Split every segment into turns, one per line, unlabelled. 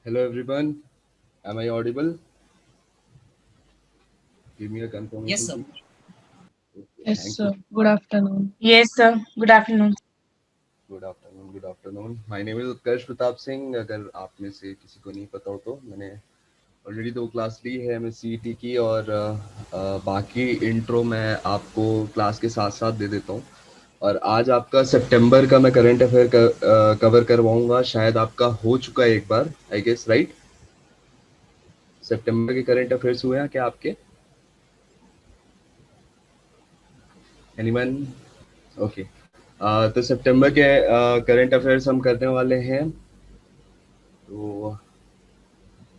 Hello everyone, am I audible? Give me a
Yes,
confirmation,
sir.
please. Okay,
Yes,
thank you
sir.
so
Good
much.
afternoon.
Yes, sir. Good afternoon.
Good afternoon, good afternoon. My name is उत्कर्ष प्रताप सिंह. अगर आप में से किसी को नहीं पता हो तो मैंने ऑलरेडी 2 क्लास ली है MSCET की और बाकी इंट्रो मैं आपको क्लास के साथ साथ दे देता हूँ. और आज आपका सितंबर का मैं करंट अफेयर कवर करवाऊंगा. शायद आपका हो चुका है एक बार, आई गेस, राइट? सितंबर के करंट अफेयर्स हुए हैं क्या आपके? एनीवन? ओके. तो सितंबर के करंट अफेयर्स हम करने वाले हैं. तो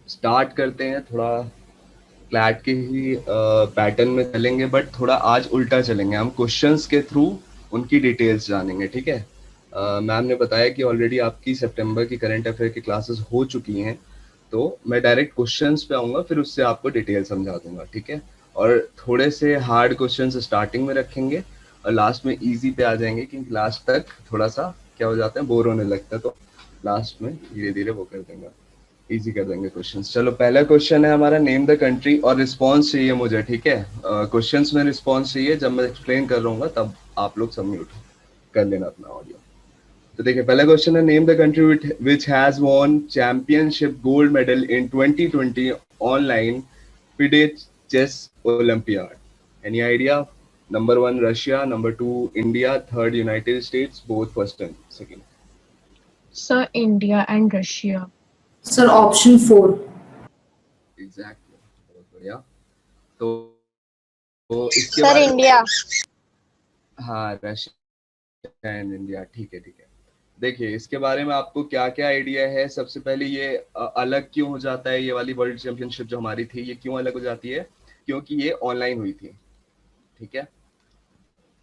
स्टार्ट करते हैं. थोड़ा क्लैट के ही पैटर्न में चलेंगे, बट थोड़ा आज उल्टा चलेंगे. हम क्वेश्चंस के थ्रू उनकी डिटेल्स जानेंगे, ठीक है? मैम ने बताया कि ऑलरेडी आपकी सितंबर की करंट अफेयर की क्लासेस हो चुकी हैं, तो मैं डायरेक्ट क्वेश्चंस पे आऊँगा, फिर उससे आपको डिटेल समझा दूंगा, ठीक है? और थोड़े से हार्ड क्वेश्चंस स्टार्टिंग में रखेंगे और लास्ट में इजी पे आ जाएंगे, क्योंकि लास्ट तक थोड़ा सा क्या हो जाता है, बोर होने लगता है, तो लास्ट में धीरे धीरे वो कर देंगे, इजी कर देंगे क्वेश्चंस. चलो, पहला क्वेश्चन है हमारा, नेम द कंट्री. और रिस्पॉन्स चाहिए मुझे, ठीक है? क्वेश्चंस में रिस्पॉन्स चाहिए. जब मैं एक्सप्लेन कर रहा हूँ तब आप लोग सब म्यूट कर लेना अपना ऑडियो. तो देखिए, पहला क्वेश्चन है, name the country which has won championship gold medal in 2020 online FIDE chess olympiad. Any idea? Number 1 Russia, number 2 India, third United States, both first and second.
Sir, India and Russia.
Sir, option 4.
Exactly, बहुत बढ़िया. तो इसके
sir
बारे में,
India.
हाँ, Russia and India, ठीक है, ठीक है. देखिए, इसके बारे में आपको क्या क्या आइडिया है? सबसे पहले ये अलग क्यों हो जाता है? ये वाली वर्ल्ड चैंपियनशिप जो हमारी थी, ये क्यों अलग हो जाती है? क्योंकि ये ऑनलाइन हुई थी, ठीक है?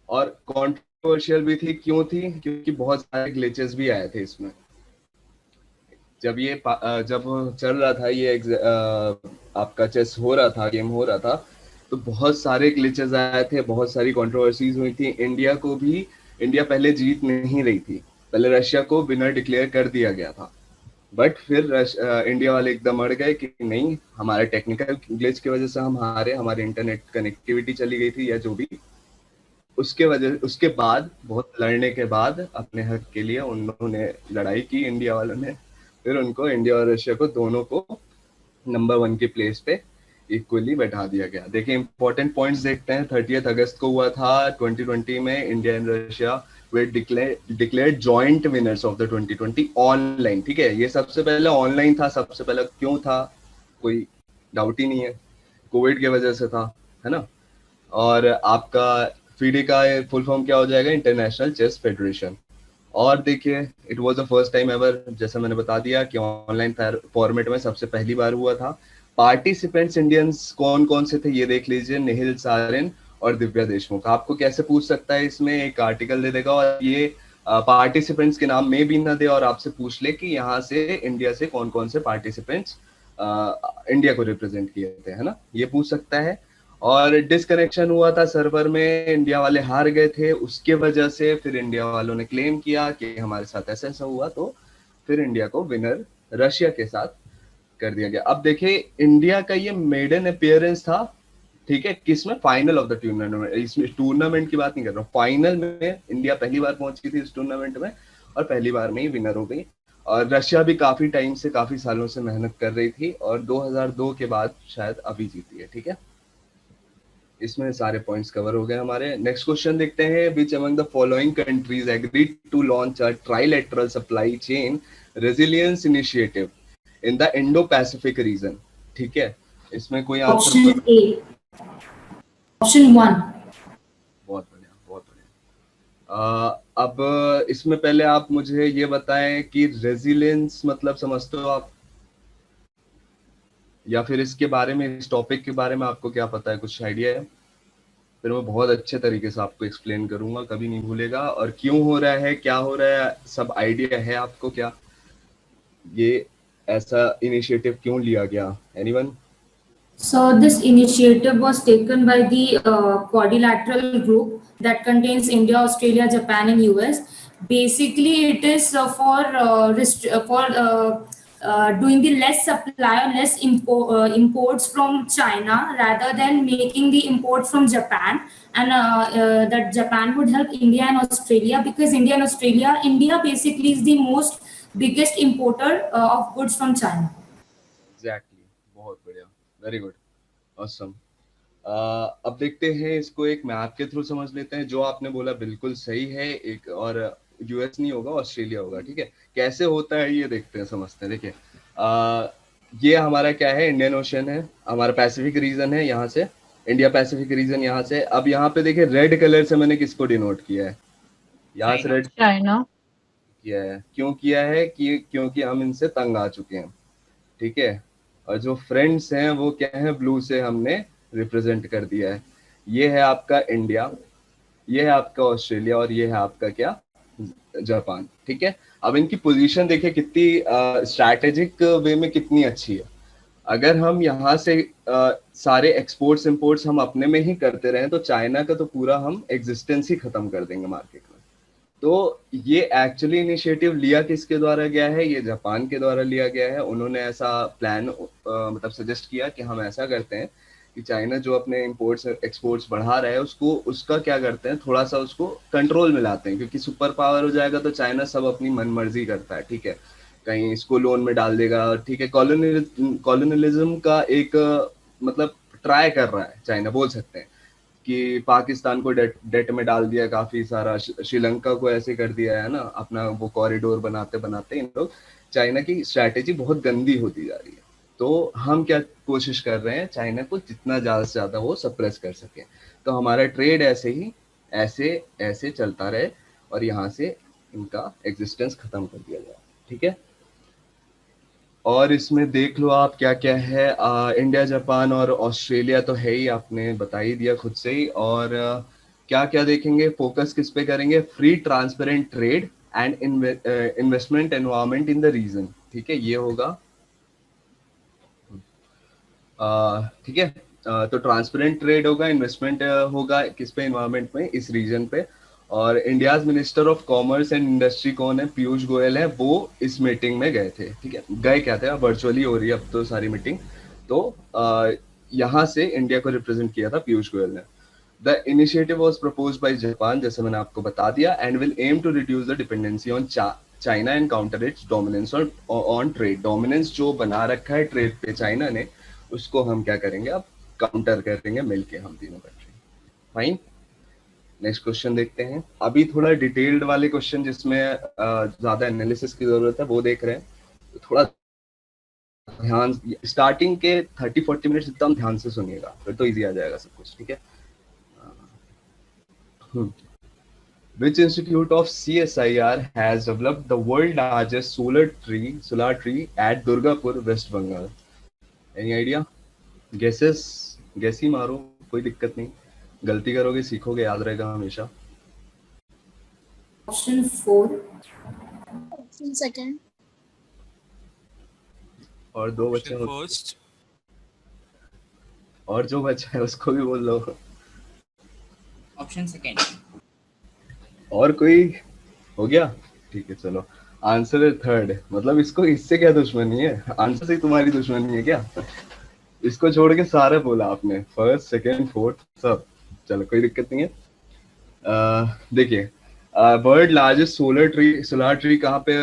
और कंट्रोवर्शियल भी थी. क्यों थी? क्योंकि बहुत सारे ग्लिचेस भी आए थे इसमें. जब चल रहा था ये आपका चेस हो रहा था, गेम हो रहा था, तो बहुत सारे ग्लिचेस आए थे, बहुत सारी कंट्रोवर्सीज हुई थी. इंडिया पहले जीत नहीं रही थी. पहले रशिया को विनर डिक्लेयर कर दिया गया था, बट फिर इंडिया वाले एकदम अड़ गए कि नहीं, हमारे टेक्निकल ग्लिच की वजह से हम हारे, हमारी इंटरनेट कनेक्टिविटी चली गई थी या जो भी. उसके बाद बहुत लड़ने के बाद अपने हक के लिए उन्होंने लड़ाई की, इंडिया वालों ने. फिर उनको, इंडिया और रशिया को, दोनों को नंबर 1 के प्लेस पे इक्वली बैठा दिया गया. देखिए, इंपॉर्टेंट पॉइंट्स देखते हैं. 30 अगस्त को हुआ था 2020 में. India and Russia way declare joint winners of the 2020 online, ठीक है? ये सबसे पहले ऑनलाइन था. सबसे पहले क्यों था? कोई डाउट ही नहीं है, कोविड की वजह से था, है ना? और आपका FIDE का फुल फॉर्म क्या हो जाएगा? International chess federation. और देखिए, it was the first time ever, जैसा मैंने बता दिया, कि ऑनलाइन फॉर्मेट में सबसे पहली बार हुआ था. पार्टिसिपेंट्स इंडियंस कौन कौन से थे ये देख लीजिए. निहिल सारिन और दिव्या देशमुख. आपको कैसे पूछ सकता है? इसमें एक आर्टिकल दे देगा और ये पार्टिसिपेंट्स के नाम में भी ना दे और आपसे पूछ ले कि यहाँ से इंडिया से कौन कौन से पार्टिसिपेंट्स इंडिया को रिप्रेजेंट किए थे, है ना? ये पूछ सकता है. और डिसकनेक्शन हुआ था सर्वर में, इंडिया वाले हार गए थे, उसके वजह से फिर इंडिया वालों ने क्लेम किया कि हमारे साथ ऐसा ऐसा हुआ, तो फिर इंडिया को विनर रशिया के साथ कर दिया गया. अब देखिए, इंडिया का ये मेडन अपीयरेंस था, ठीक है? किसमें? Final of the tournament. इसमें टूर्नामेंट की बात नहीं कर रहा हूँ, फाइनल में इंडिया पहली बार पहुंची थी इस टूर्नामेंट में और पहली बार में ही विनर हो गई. और रशिया भी काफी टाइम से, काफी सालों से मेहनत कर रही थी और 2002 के बाद शायद अभी जीती है, ठीक है? इसमें सारे पॉइंट्स कवर हो गए हमारे. नेक्स्ट क्वेश्चन देखते हैं. Which among the following countries agreed to launch a trilateral supply chain resilience initiative in the Indo Pacific region? ठीक है, इसमें कोई आंसर?
Option A. Option 1.
बहुत बढ़िया, बहुत बढ़िया. अब इसमें पहले आप मुझे ये बताएं कि रेजिलियंस मतलब समझते हो आप, या फिर इसके बारे में, इस टॉपिक के बारे में आपको क्या पता है? कुछ आइडिया है? फिर मैं बहुत अच्छे तरीके से आपको एक्सप्लेन करूंगा, कभी नहीं भूलेगा. और क्यों हो रहा है, क्या हो रहा है, सब आइडिया है आपको? क्या ये ऐसा इनिशिएटिव क्यों लिया गया? Anyone?
So this initiative was taken by the quadrilateral group that contains India, Australia, Japan, and US. Basically, it is for doing the less supply or less imports from China rather than making the import from Japan, and that Japan would help India and Australia, because India basically is the most biggest importer of goods from China.
Exactly, बहुत बढ़िया, very good, awesome. अब देखते हैं इसको एक map के through समझ लेते हैं। जो आपने बोला बिल्कुल सही है, एक और यूएस नहीं होगा, ऑस्ट्रेलिया होगा, ठीक है। कैसे होता है ये देखते हैं, समझते हैं। देखिए, ये हमारा क्या है, इंडियन ओशन है, हमारा पैसिफिक रीजन है, यहाँ से इंडिया पैसिफिक रीजन यहाँ से। अब यहाँ पे देखिए रेड कलर से मैंने किसको डिनोट किया है, यहाँ से रेड
चाइना
किया है। क्यों किया है कि क्योंकि हम इनसे तंग आ चुके हैं, ठीक है। और जो फ्रेंड्स हैं वो क्या है, ब्लू से हमने रिप्रेजेंट कर दिया है। ये है आपका इंडिया, ये है आपका ऑस्ट्रेलिया, और ये है आपका क्या, जापान, ठीक है। अब इनकी पोजीशन देखिए कितनी स्ट्रैटेजिक वे में कितनी अच्छी है। अगर हम यहाँ से सारे एक्सपोर्ट्स इंपोर्ट्स हम अपने में ही करते रहे तो चाइना का तो पूरा हम एग्जिस्टेंस ही खत्म कर देंगे मार्केट में। तो ये एक्चुअली इनिशिएटिव लिया किसके द्वारा गया है, ये जापान के द्वारा लिया गया है। उन्होंने ऐसा प्लान मतलब सजेस्ट किया कि हम ऐसा करते हैं कि चाइना जो अपने इंपोर्ट्स एक्सपोर्ट्स बढ़ा रहा है उसको, उसका क्या करते हैं, थोड़ा सा उसको कंट्रोल में लाते हैं। क्योंकि सुपर पावर हो जाएगा तो चाइना सब अपनी मनमर्जी करता है, ठीक है। कहीं इसको लोन में डाल देगा, ठीक है। कॉलोनियलिज्म का एक मतलब ट्राई कर रहा है चाइना, बोल सकते हैं कि पाकिस्तान को डेट में डाल दिया काफी सारा, श्रीलंका को ऐसे कर दिया है ना, अपना वो कॉरिडोर बनाते बनाते इन लोग, चाइना की स्ट्रैटेजी बहुत गंदी होती जा रही है। तो हम क्या कोशिश कर रहे हैं, चाइना को जितना ज्यादा से ज्यादा वो सप्रेस कर सके। तो हमारा ट्रेड ऐसे ही ऐसे ऐसे चलता रहे और यहाँ से इनका एग्जिस्टेंस खत्म कर दिया जाए, ठीक है। और इसमें देख लो आप क्या क्या है, इंडिया जापान और ऑस्ट्रेलिया तो है ही, आपने बता ही दिया खुद से ही। और क्या क्या देखेंगे, फोकस किस पे करेंगे, free transparent trade and investment environment in the region, ठीक है, ये होगा, ठीक है। तो ट्रांसपेरेंट ट्रेड होगा, इन्वेस्टमेंट होगा किस पे, एनवायरनमेंट में, इस रीजन पे। और India's minister of commerce and industry कौन है, पीयूष गोयल है, वो इस मीटिंग में गए थे, ठीक है। गए क्या थे, अब वर्चुअली हो रही है अब तो सारी मीटिंग। तो यहाँ से इंडिया को रिप्रेजेंट किया था पीयूष गोयल ने। The initiative was proposed by Japan, जैसे मैंने आपको बता दिया, and will aim to reduce the dependency on China and counter its dominance on trade. Dominance जो बना रखा है ट्रेड पे चाइना ने, उसको हम क्या करेंगे, अब काउंटर करेंगे मिलके हम तीनों कंट्री। फाइन, नेक्स्ट क्वेश्चन देखते हैं। अभी थोड़ा डिटेल्ड वाले क्वेश्चन जिसमें ज्यादा एनालिसिस की जरूरत है वो देख रहे हैं, तो थोड़ा ध्यान, स्टार्टिंग के 30-40 मिनट्स एकदम ध्यान से सुनिएगा, फिर तो इजी आ जाएगा सब कुछ, ठीक है। Which institute of CSIR has developed the world largest solar tree at Durgapur, West Bengal? Any idea? Guesses? Guess ही मारो, कोई दिक्कत नहीं, गलती करोगे सीखोगे, याद रहेगा हमेशा।
Option 4.
Option second.
और दो बच्चे
Option first.
और जो बच्चा है उसको भी बोल लो।
Option second.
और कोई हो गया, ठीक है, चलो। आंसर है थर्ड। मतलब इसको इससे क्या दुश्मनी है, आंसर से तुम्हारी दुश्मनी है क्या? इसको छोड़ के सारे बोला आपने, फर्स्ट सेकंड फोर्थ सब, चलो कोई दिक्कत नहीं है। देखिए, वर्ल्ड लार्जेस्ट सोलर ट्री कहाँ पे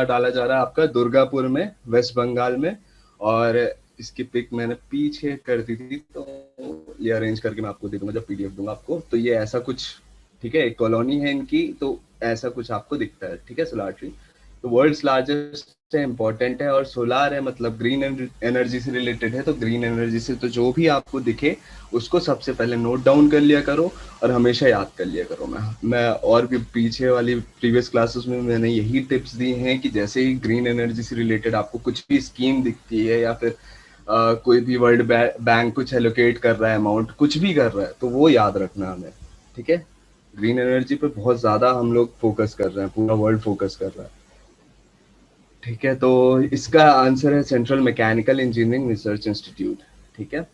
डाला जा रहा है, आपका दुर्गापुर में, वेस्ट बंगाल में। और इसकी पिक मैंने पीछे कर दी थी, तो ये अरेंज करके मैं आपको दे दूंगा जब पीडीएफ दूंगा आपको। तो ये ऐसा कुछ, ठीक है, एक कॉलोनी है इनकी, तो ऐसा कुछ आपको दिखता है, ठीक है, सोलर ट्री। तो वर्ल्ड्स लार्जेस्ट है, इम्पोर्टेंट है, और सोलार है मतलब ग्रीन एनर्जी से रिलेटेड है। तो ग्रीन एनर्जी से तो जो भी आपको दिखे उसको सबसे पहले नोट डाउन कर लिया करो और हमेशा याद कर लिया करो। मैं और भी पीछे वाली प्रीवियस क्लासेस में मैंने यही टिप्स दी हैं कि जैसे ही ग्रीन एनर्जी से रिलेटेड आपको कुछ भी स्कीम दिखती है या फिर कोई भी वर्ल्ड बैंक कुछ एलोकेट कर रहा है अमाउंट, कुछ भी कर रहा है, तो वो याद रखना हमें, ठीक है। ग्रीन एनर्जी पे बहुत ज्यादा हम लोग फोकस कर रहे हैं, पूरा वर्ल्ड फोकस कर रहा है, ठीक है। तो इसका आंसर है central mechanical engineering research institute, ठीक है।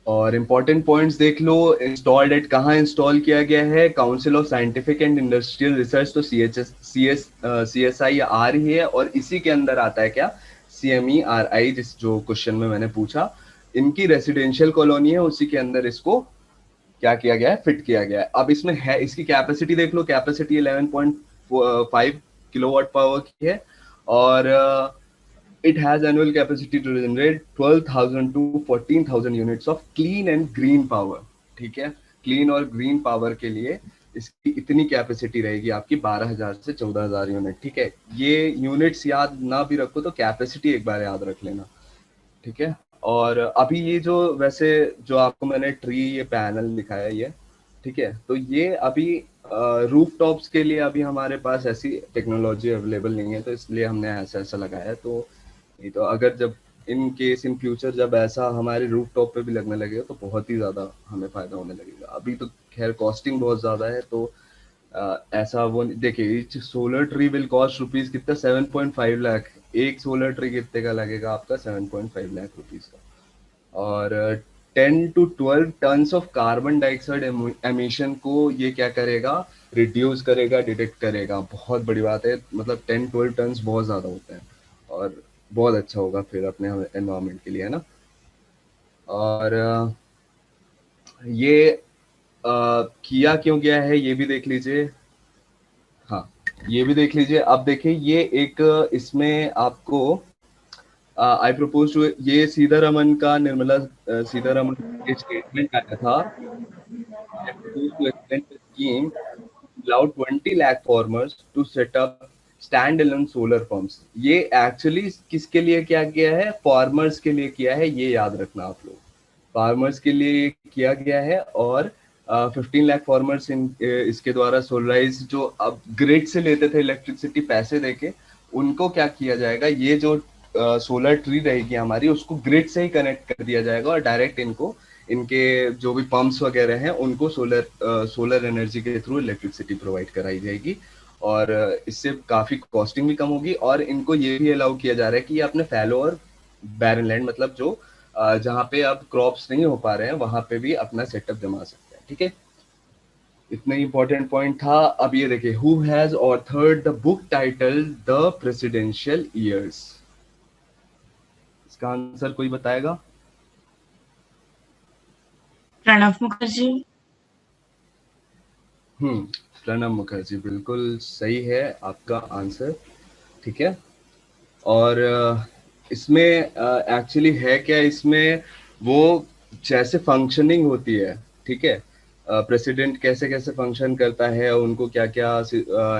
और इम्पोर्टेंट पॉइंट्स देख लो, इंस्टॉल्ड एट कहाँ इंस्टॉल किया गया है, council of scientific and industrial research, तो CSIR ही है, और इसी के अंदर आता है क्या, CMERI, जिस जो क्वेश्चन में मैंने पूछा, इनकी रेसिडेंशियल कॉलोनी है, उसी के अंदर इसको क्या किया गया है, फिट किया गया है। अब इसमें है, इसकी कैपेसिटी देख लो, कैपेसिटी 11.5 किलोवाट पावर की है, और it has annual capacity to generate 12,000 to 14,000 units of clean and green power। ठीक है, क्लीन और ग्रीन पावर के लिए इसकी इतनी कैपेसिटी रहेगी आपकी 12,000 से 14,000 यूनिट। ठीक है, ये यूनिट्स याद ना भी रखो तो कैपेसिटी एक बार याद रख लेना। ठीक है, और अभी ये जो वैसे जो आपको मैंने ट्री ये पैनल दिखाया ये, ठीक है, तो ये अभी रूफ टॉप्स के लिए अभी हमारे पास ऐसी टेक्नोलॉजी अवेलेबल नहीं है, तो इसलिए हमने ऐसा ऐसा लगाया है। तो नहीं तो अगर जब इन केस इन फ्यूचर जब ऐसा हमारे रूफ टॉप पे भी लगने लगेगा तो बहुत ही ज़्यादा हमें फ़ायदा होने लगेगा। अभी तो खैर कॉस्टिंग बहुत ज़्यादा है, तो ऐसा वो देखिए, solar tree will cost rupees कितना, 7.5 लाख। एक सोलर ट्री कितने का लगेगा आपका, 7.5 लाख रुपीज़ का। और 10 to 12 tons of carbon dioxide emission को ये क्या करेगा, रिड्यूस करेगा, डिटेक्ट करेगा। बहुत बड़ी बात है, मतलब 10-12 टन्स बहुत ज़्यादा होते हैं, और बहुत अच्छा होगा फिर अपने एनवायरनमेंट के लिए, है ना। और ये किया क्यों गया है ये भी देख लीजिए। हाँ, ये भी देख लीजिए। अब देखिए, ये एक इसमें आपको आई प्रपोज टू, ये सीतारमन का, निर्मला सीतारमन का स्टेटमेंट आया था, I propose to extend the scheme allow 20 lakh farmers to set up standalone solar pumps। ये एक्चुअली किसके लिए क्या किया है, फार्मर्स के लिए किया है, ये याद रखना आप लोग, फार्मर्स के लिए किया गया है। और 15 लाख फार्मर्स इसके द्वारा सोलराइज, जो अब ग्रिड से लेते थे इलेक्ट्रिसिटी पैसे देके, उनको क्या किया जाएगा, ये जो सोलर ट्री रहेगी हमारी, उसको ग्रिड से ही कनेक्ट कर दिया जाएगा, और डायरेक्ट इनको, इनके जो भी पंप्स वगैरह हैं, उनको सोलर एनर्जी के थ्रू इलेक्ट्रिसिटी प्रोवाइड कराई जाएगी, और इससे काफ़ी कॉस्टिंग भी कम होगी। और इनको ये भी अलाउ किया जा रहा है कि ये अपने फैलो और बैरन लैंड, मतलब जो जहाँ पे अब क्रॉप्स नहीं हो पा रहे हैं, वहां पे भी अपना सेटअप जमा सकते हैं। ठीक है, इतना इंपॉर्टेंट पॉइंट था। अब ये देखिए, who has authored the book title the presidential years, इसका आंसर कोई बताएगा?
प्रणब मुखर्जी।
प्रणब मुखर्जी, बिल्कुल सही है आपका आंसर। ठीक है, और इसमें एक्चुअली है क्या, इसमें वो जैसे फंक्शनिंग होती है, ठीक है, प्रेसिडेंट कैसे कैसे फंक्शन करता है, उनको क्या क्या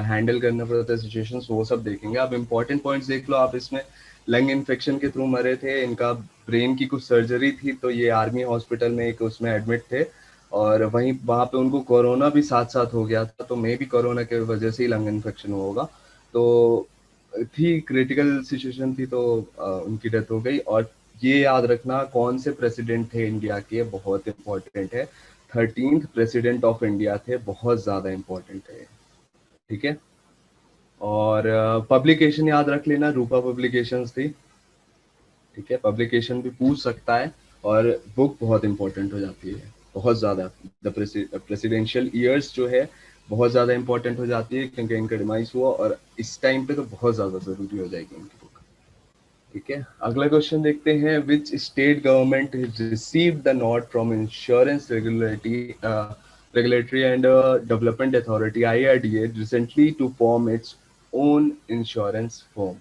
हैंडल करना पड़ता है सिचुएशंस, वो सब देखेंगे। अब इम्पोर्टेंट पॉइंट्स देख लो आप। इसमें लंग इन्फेक्शन के थ्रू मरे थे, इनका ब्रेन की कुछ सर्जरी थी, तो ये आर्मी हॉस्पिटल में एक उसमें एडमिट थे, और वहाँ पे उनको कोरोना भी साथ साथ हो गया था, तो मे भी कोरोना की वजह से ही लंग इन्फेक्शन हुआ होगा। तो थी क्रिटिकल सिचुएशन थी, तो उनकी डेथ हो गई। और ये याद रखना कौन से प्रेसिडेंट थे इंडिया के, बहुत इंपॉर्टेंट है, 13th प्रेसिडेंट ऑफ इंडिया थे, बहुत ज़्यादा इंपॉर्टेंट है। ठीक है, और पब्लिकेशन याद रख लेना, रूपा पब्लिकेशंस थी। ठीक है, पब्लिकेशन भी पूछ सकता है, और बुक बहुत इंपॉर्टेंट हो जाती है, बहुत ज़्यादा। द प्रेसिडेंशियल ईयर्स जो है बहुत ज़्यादा इंपॉर्टेंट हो जाती है, क्योंकि इनका डिमाइस हुआ, और इस टाइम पे तो बहुत ज़्यादा ज़रूरी हो जाएगी इनकी बुक। ठीक है, अगला क्वेश्चन देखते हैं। Which state government received the note from Insurance Regulatory and Development Authority IRDA recently to form its own insurance firm.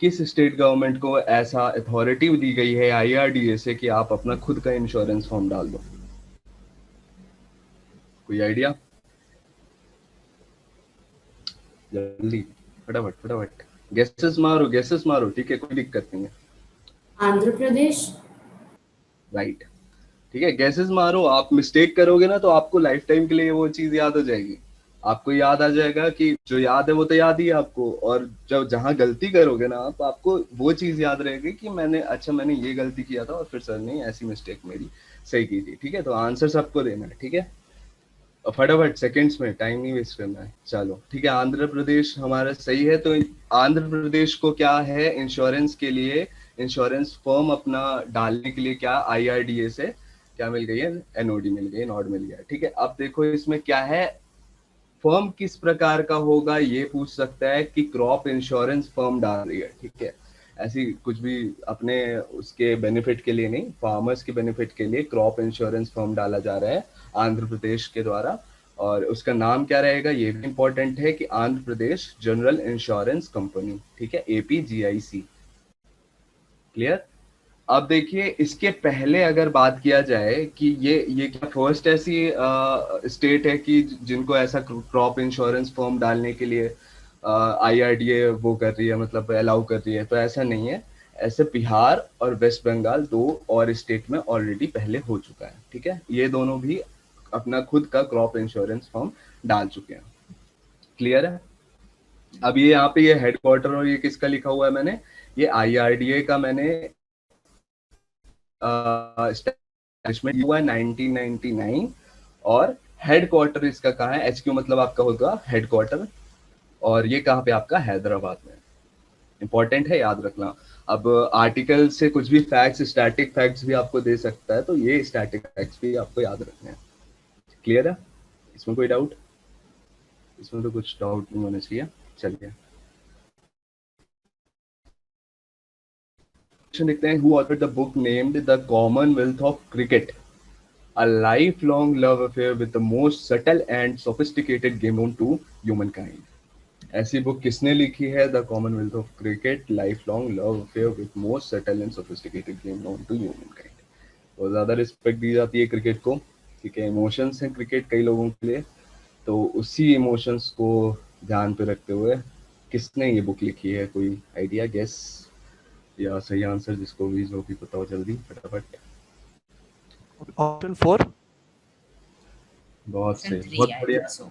किस स्टेट गवर्नमेंट को ऐसा अथॉरिटी दी गई है IRDA से कि आप अपना खुद का इंश्योरेंस फॉर्म डाल दो? कोई आइडिया? जल्दी, फटाफट फटाफट गेसेस मारो। ठीक है, कोई दिक्कत नहीं है।
आंध्र प्रदेश।
राइट, ठीक है, गेसेस मारो। आप मिस्टेक करोगे ना तो आपको लाइफ टाइम के लिए वो चीज याद हो जाएगी। आपको याद आ जाएगा कि जो याद है वो तो याद ही है आपको, और जब जहां गलती करोगे ना आप, आपको वो चीज याद रहेगी कि मैंने ये गलती किया था, और फिर सर ने ऐसी मिस्टेक मेरी सही की थी। ठीक है, तो आंसर सबको देना है। ठीक है, फटाफट सेकंड्स में, टाइम नहीं वेस्ट करना है। चलो ठीक है, आंध्र प्रदेश हमारा सही है। तो आंध्र प्रदेश को क्या है, इंश्योरेंस के लिए इंश्योरेंस फर्म अपना डालने के लिए क्या IRDA से क्या मिल गई है, NOD मिल गई, नॉड मिल गया, ठीक है। अब देखो इसमें क्या है, फर्म किस प्रकार का होगा ये पूछ सकता है कि क्रॉप इंश्योरेंस फर्म डाल रही है, ठीक है। ऐसी कुछ भी अपने उसके बेनिफिट के लिए नहीं, फार्मर्स के बेनिफिट के लिए क्रॉप इंश्योरेंस फर्म डाला जा रहा है आंध्र प्रदेश के द्वारा। और उसका नाम क्या रहेगा ये भी इंपॉर्टेंट है कि Andhra Pradesh general insurance company, ठीक है, APGIC। क्लियर। अब देखिए इसके पहले अगर बात किया जाए कि ये क्या फर्स्ट ऐसी स्टेट है कि जिनको ऐसा क्रॉप इंश्योरेंस फर्म डालने के लिए IRDA वो कर रही है, मतलब अलाउ कर रही है, तो ऐसा नहीं है। ऐसे बिहार और वेस्ट बंगाल 2 और स्टेट में ऑलरेडी पहले हो चुका है, ठीक है। ये दोनों भी अपना खुद का क्रॉप इंश्योरेंस फर्म डाल चुके हैं। क्लियर है। अब ये यहाँ पे ये हेडक्वार्टर और ये किसका लिखा हुआ है मैंने, ये IRDA का मैंने एस्टैब्लिशमेंट हुआ है 1999 और हेडक्वार्टर इसका कहाँ है, HQ मतलब आपका होगा हेडक्वार्टर, और ये कहाँ पे आपका हैदराबाद में। इंपॉर्टेंट है, याद रखना। अब आर्टिकल से कुछ भी फैक्ट्स, स्टैटिक फैक्ट्स भी आपको दे सकता है, तो ये स्टैटिक फैक्ट्स भी आपको याद रखने हैं। क्लियर है, इसमें कोई डाउट? इसमें तो कुछ डाउट नहीं होना चाहिए। चलिए देखते हैं, who authored the book named the commonwealth of cricket, a lifelong love affair with the most subtle and sophisticated game known to humankind। ऐसी बुक किसने लिखी है, the commonwealth of cricket, life long love affair with most subtle and sophisticated game known to humankind. बहुत ज़्यादा respect दी जाती है cricket को, ठीक है। इमोशंस हैं क्रिकेट कई लोगों के लिए, तो उसी इमोशंस को ध्यान पे रखते हुए किसने ये बुक लिखी है, कोई आइडिया, गेस या सही आंसर जिसको भी जो भी बताओ जल्दी फटाफट।
ऑप्शन 4।
बहुत सही,
Option 3,
बहुत
I
बढ़िया।
think so.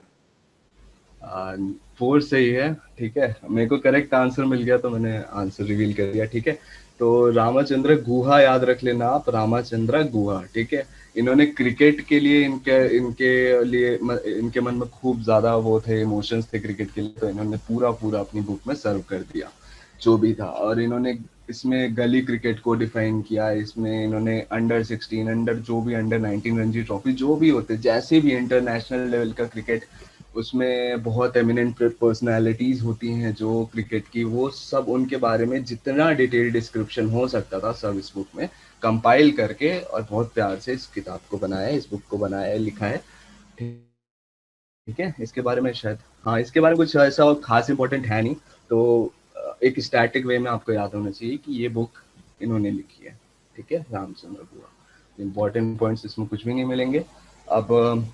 4 सही है, ठीक है। मेरे को करेक्ट आंसर मिल गया तो मैंने आंसर रिवील कर दिया, ठीक है। तो रामचंद्र गुहा याद रख लेना आप, रामचंद्र गुहा, ठीक है। इन्होंने क्रिकेट के लिए इनके मन में खूब ज्यादा वो थे, इमोशंस थे क्रिकेट के लिए, तो इन्होंने पूरा पूरा अपनी बुक में सर्व कर दिया जो भी था। और इन्होंने इसमें गली क्रिकेट को डिफाइन किया, इसमें इन्होंने अंडर 16, अंडर 19 रणजी ट्रॉफी जो भी होते, जैसे भी इंटरनेशनल लेवल का क्रिकेट, उसमें बहुत एमिनेंट पर्सनालिटीज होती हैं जो क्रिकेट की, वो सब उनके बारे में जितना डिटेल डिस्क्रिप्शन हो सकता था सब इस बुक में कंपाइल करके और बहुत प्यार से इस किताब को बनाया, इस बुक को बनाया, लिखा है, ठीक है। इसके बारे में शायद, हाँ, इसके बारे में कुछ ऐसा खास इंपॉर्टेंट है नहीं, तो एक स्टैटिक वे में आपको याद होना चाहिए कि ये बुक इन्होंने लिखी है, ठीक है, रामचंद्र गुहा। इंपॉर्टेंट पॉइंट्स इसमें कुछ भी नहीं मिलेंगे। अब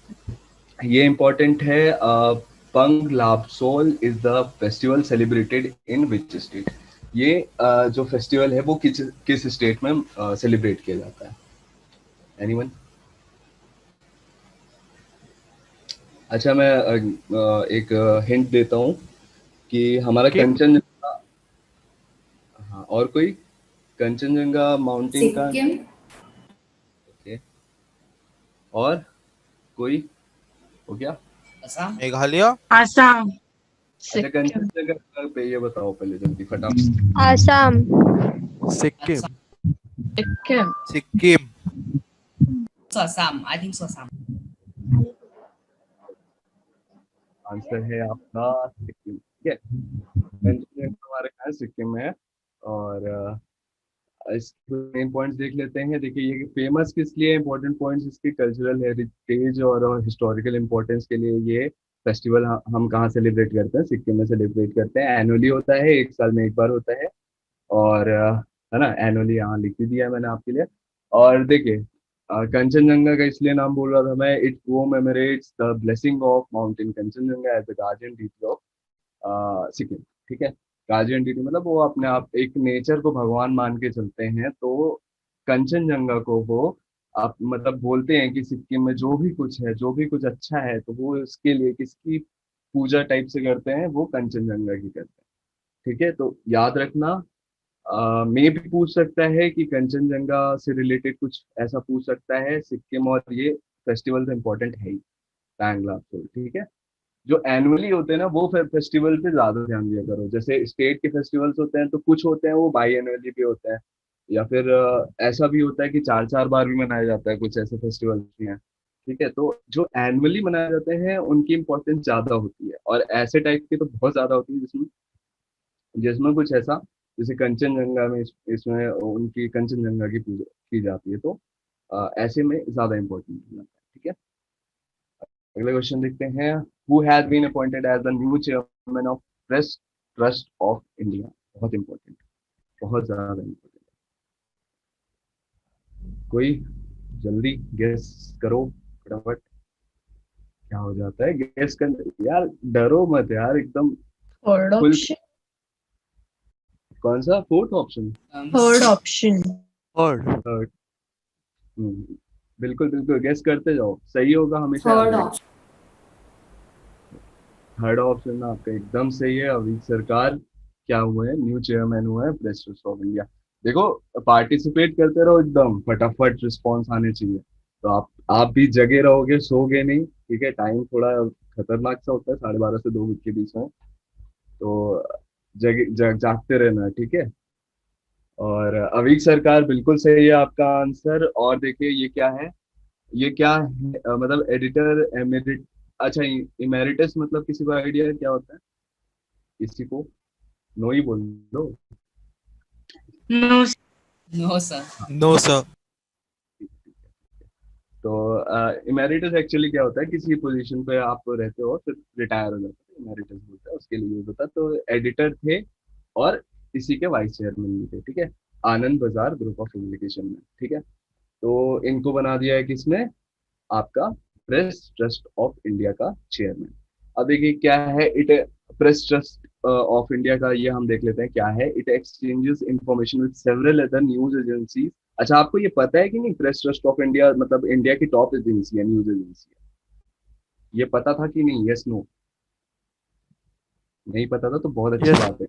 ये इंपॉर्टेंट है, पंग Lhabsol is the festival celebrated in which state. ये जो फेस्टिवल है वो किस स्टेट में सेलिब्रेट किया जाता है, एनीवन? अच्छा, मैं एक हिंट देता हूँ कि हमारा कंचनजंगा, हाँ, और कोई कंचनजंगा माउंटेन का, ओके, और कोई हो गया?
Assam.
मेघालय।
Assam.
अच्छा, कंचनजंगा पे ये बताओ पहले जल्दी फटाफट।
Assam.
Sikkim.
Sikkim.
Sikkim.
So Assam. I think so Assam.
Answer है आपका सिक्किम, ठीक है। कंचनजंगा हमारे यहाँ सिक्किम में है। और इसके मेन पॉइंट्स देख लेते हैं। देखिए ये फेमस किस लिए, इंपॉर्टेंट पॉइंट्स इसके कल्चरल हेरिटेज और हिस्टोरिकल इंपॉर्टेंस के लिए ये फेस्टिवल हम कहाँ सेलिब्रेट करते हैं, सिक्किम में सेलिब्रेट करते हैं। एनुअली होता है, 1 साल में 1 बार होता है, और है ना, एनुअली यहाँ लिख ही दिया मैंने आपके लिए। और देखिए कंचनजंगा का इसलिए नाम बोल रहा था मैं, it commemorates the blessing of mountain Kanchenjunga as the guardian deity of Sikkim, ठीक है। गार्जियन डीटी मतलब वो अपने आप एक नेचर को भगवान मान के चलते हैं, तो कंचनजंगा को वो आप मतलब बोलते हैं कि सिक्किम में जो भी कुछ है, जो भी कुछ अच्छा है, तो वो इसके लिए किसकी पूजा टाइप से करते हैं, वो कंचनजंगा की करते हैं, ठीक है। तो याद रखना, मे भी पूछ सकता है कि कंचनजंगा से रिलेटेड कुछ ऐसा पूछ सकता है सिक्किम, और ये फेस्टिवल इंपॉर्टेंट है ही, पैंगला, ठीक है। जो एनुअली होते हैं ना वो फेस्टिवल पे ज्यादा ध्यान दिया करो। जैसे स्टेट के फेस्टिवल्स होते हैं तो कुछ होते हैं वो बाई एनुअली भी होते हैं, या फिर ऐसा भी होता है कि 4 4 बार भी मनाया जाता है, कुछ ऐसे फेस्टिवल्स भी हैं। ठीक है, तो जो एनुअली मनाए जाते हैं उनकी इम्पोर्टेंस ज्यादा होती है, और ऐसे टाइप की तो बहुत ज्यादा होती है जिसमें जिसमें कुछ ऐसा, जैसे कंचनजंगा में इसमें उनकी कंचनजंगा की पूजा की जाती है, तो ऐसे में ज्यादा इम्पोर्टेंट हो जाता है। ठीक है, अगला क्वेश्चन देखते हैं। Who has been appointed as the new chairman of Press Trust of India? बहुत इंपॉर्टेंट, बहुत ज्यादा इम्पोर्टेंट। कोई जल्दी गेस करो फटाफट, क्या हो जाता है गेस कर यार, डरो मत यार एकदम।
Third
full,
option.
कौन सा fourth option?
Third option.
Third.
Third. बिल्कुल बिल्कुल गेस करते जाओ, सही होगा हमेशा याद
थर्ड
रखना।
ऑप्शन।
थर्ड ऑप्शन आपका एकदम सही है। अभी सरकार क्या हुए हैं, न्यू चेयरमैन हुए हैं प्रेस ट्रस्ट ऑफ इंडिया। देखो, पार्टिसिपेट करते रहो, एकदम फटाफट रिस्पॉन्स आने चाहिए। तो आप भी जगे रहोगे, सोगे नहीं। ठीक है, टाइम थोड़ा खतरनाक सा होता है, 12:30 से 2 के बीच में। तो जागते रहना, ठीक है। और अभी सरकार बिल्कुल सही है आपका आंसर। और देखिए ये क्या है, ये क्या है, मतलब एडिटर एमेरिट, अच्छा इमेरिटस मतलब किसी को आइडिया है क्या होता है? किसी को नो ही बोल दो।
No. No, sir.
No, sir.
तो इमेरिटस एक्चुअली क्या होता है, किसी पोजीशन पे आप रहते हो फिर रिटायर हो जाते हो, इमेरिटस बोलते हैं, उसके लिए यूज होता है। तो एडिटर थे और इसी के वाइस चेयरमैन भी थे। ठीक है, आनंद बाजार ग्रुप ऑफ पब्लिकेशन में। ठीक है, तो इनको बना दिया है किसने, आपका प्रेस ट्रस्ट ऑफ इंडिया का चेयरमैन। अब देखिए क्या है it, Press Trust of India का ये हम देख लेते हैं क्या है। It exchanges information with several other news agencies. अच्छा, आपको ये पता है कि नहीं, प्रेस ट्रस्ट ऑफ इंडिया मतलब इंडिया की टॉप एजेंसी है, न्यूज एजेंसी है। ये पता था कि नहीं? Yes no? नहीं पता था तो बहुत अच्छी
Yes.
बात है।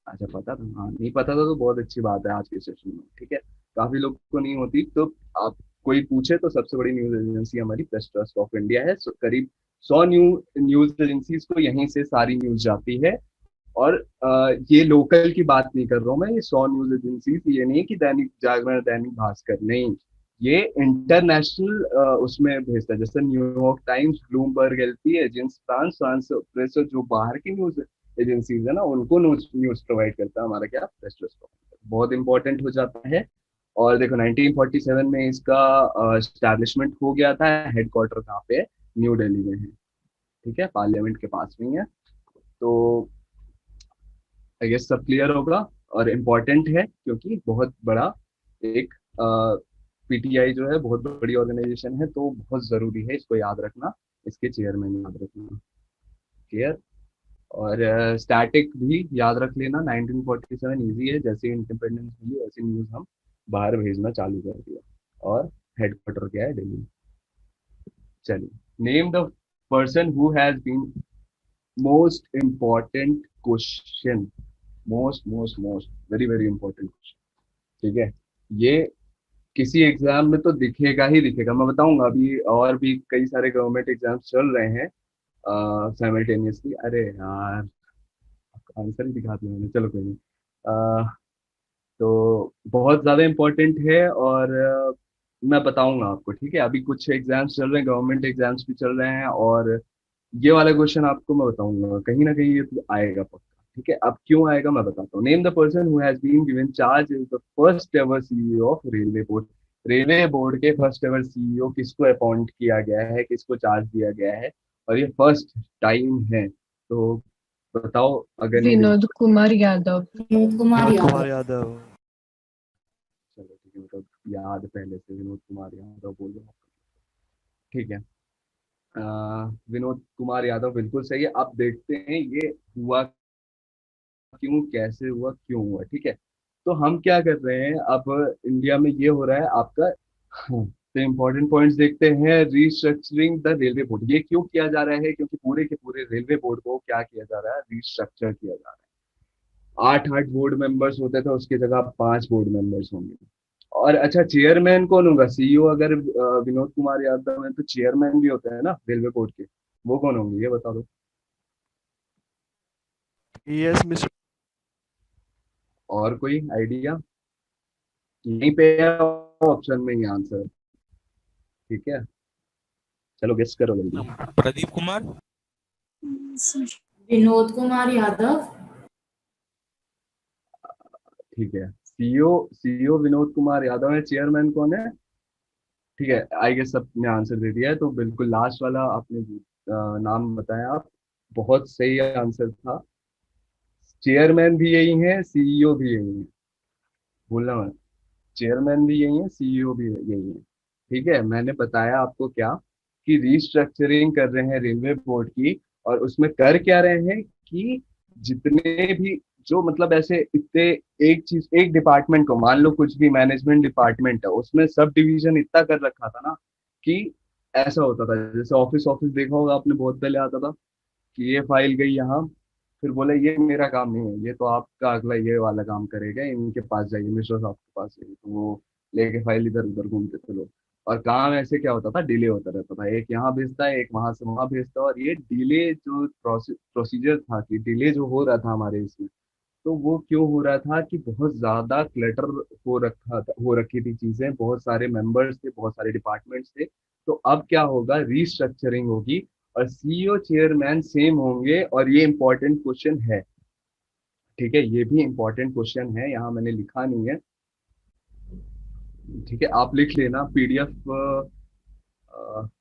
अच्छा पता था, हाँ नहीं पता था तो बहुत अच्छी बात है आज के सेशन में। ठीक है, काफी लोग को नहीं होती, तो आप कोई पूछे तो सबसे बड़ी न्यूज एजेंसी हमारी प्रेस ट्रस्ट ऑफ इंडिया है। करीब 100 न्यूज एजेंसीज को यहीं से सारी न्यूज जाती है। और ये लोकल की बात नहीं कर रहा हूँ मैं, ये 100 न्यूज एजेंसीज, ये नहीं है कि दैनिक जागरण दैनिक भास्कर, नहीं, ये इंटरनेशनल उसमें भेजता है। जैसे New York times, Bloomberg LP, agency France, France press, जो बाहर की न्यूज एजेंसीज है ना, उनको न्यूज प्रोवाइड करता है हमारा क्या, प्रेस ट्रस्ट। बहुत इंपॉर्टेंट हो जाता है। और देखो 1947 में इसका स्टैब्लिशमेंट हो गया था। हेडक्वार्टर कहाँ पे है? न्यू दिल्ली में है। ठीक है, पार्लियामेंट के पास में ही है। तो आई गेस सब क्लियर होगा। और इम्पोर्टेंट है क्योंकि बहुत बड़ा एक पीटीआई जो है बहुत बड़ी ऑर्गेनाइजेशन है, तो बहुत जरूरी है इसको याद रखना, इसके चेयरमैन याद रखना। क्लियर? और स्टैटिक भी याद रख लेना। 1947 इजी है, जैसे इंडिपेंडेंस मिली वैसे न्यूज हम बाहर भेजना चालू कर दिया। और हेडक्वार्टर क्या है? दिल्ली। चलिए, name the person who has been, most important question, most most most very very important question. ठीक है, ये किसी एग्जाम में तो दिखेगा ही दिखेगा, मैं बताऊंगा। अभी और भी कई सारे गवर्नमेंट एग्जाम्स चल रहे हैं साइमल्टेनियसली। अरे यार, आंसर ही दिखा दिया मैंने, चलो कोई नहीं। तो बहुत ज़्यादा इम्पोर्टेंट है, और मैं बताऊंगा आपको। ठीक है, अभी कुछ एग्जाम्स चल रहे हैं, गवर्नमेंट एग्जाम्स भी चल रहे हैं, और ये वाला क्वेश्चन आपको मैं बताऊंगा, कहीं ना कहीं ये तो आएगा पक्का। ठीक है, अब क्यों आएगा मैं बताता हूँ। Name the person who has been given charge is the first ever CEO of Railway Board. Railway Board के फर्स्ट एवर सीईओ किसको अपॉइंट किया गया है, किसको चार्ज दिया गया है, और ये फर्स्ट टाइम है। तो बताओ, अगर नहीं
Vinod Kumar Yadav.
Vinod Kumar
Vinod
Yadav.
Kumar Yadav.
चलो ठीक है, मतलब याद पहले से विनोद कुमार यादव बोल दो। ठीक है, विनोद कुमार यादव बिल्कुल सही है। अब देखते हैं ये हुआ क्यों, कैसे हुआ, क्यों हुआ। ठीक है, तो हम क्या कर रहे हैं अब, इंडिया में ये हो रहा है आपका। तो इम्पोर्टेंट पॉइंट्स देखते हैं। रीस्ट्रक्चरिंग द रेलवे बोर्ड, ये क्यों किया जा रहा है? क्योंकि पूरे के पूरे रेलवे बोर्ड को क्या किया जा रहा है, रिस्ट्रक्चर किया जा रहा है। 8 8 बोर्ड मेंबर्स होते थे, उसकी जगह 5 बोर्ड मेंबर्स होंगे। और अच्छा, चेयरमैन कौन होगा? सीईओ अगर विनोद कुमार यादव है, तो चेयरमैन भी होते हैं ना रेलवे बोर्ड के, वो कौन होंगे ये बता दो।
Yes, Mr.
और कोई आइडिया? यहीं पे ऑप्शन में ही आंसर। ठीक है, चलो गेस करो जल्दी।
प्रदीप कुमार,
विनोद कुमार यादव।
ठीक है, सीईओ विनोद कुमार यादव है। चेयरमैन कौन है? ठीक है, आई गेस सबने आंसर दे दिया है, तो बिल्कुल लास्ट वाला आपने नाम बताया आप, बहुत सही आंसर था। चेयरमैन भी यही है, सीईओ भी यही है, भूलना मत। चेयरमैन भी यही है, सीईओ भी यही है। ठीक है, मैंने बताया आपको क्या, कि रीस्ट्रक्चरिंग कर रहे हैं रेलवे बोर्ड की, और उसमें कर क्या रहे हैं कि जितने भी जो मतलब ऐसे इतने, एक चीज एक डिपार्टमेंट को मान लो कुछ भी मैनेजमेंट डिपार्टमेंट है, उसमें सब डिवीजन इतना कर रखा था ना, कि ऐसा होता था जैसे ऑफिस ऑफिस देखा होगा आपने, बहुत पहले आता था कि ये फाइल गई यहाँ, फिर बोले ये मेरा काम नहीं है, ये तो आपका अगला ये वाला काम करेगा, इनके पास जाइए, मिश्रा साहब के पास जाइए, तो वो लेके फाइल इधर उधर घूमते थे लोग। और काम ऐसे क्या होता था, डिले होता रहता था, एक यहाँ भेजता है, एक वहां से वहां भेजता है, और ये डिले जो प्रोसीजर था, कि डिले जो हो रहा था हमारे इसमें, तो वो क्यों हो रहा था कि बहुत ज्यादा क्लटर हो रखी थी चीजें, बहुत सारे मेंबर्स थे, बहुत सारे डिपार्टमेंट्स थे। तो अब क्या होगा, रीस्ट्रक्चरिंग होगी, और सीईओ चेयरमैन सेम होंगे, और ये इंपॉर्टेंट क्वेश्चन है। ठीक है, ये भी इंपॉर्टेंट क्वेश्चन है, यहाँ मैंने लिखा नहीं है। ठीक है, आप लिख लेना पीडीएफ,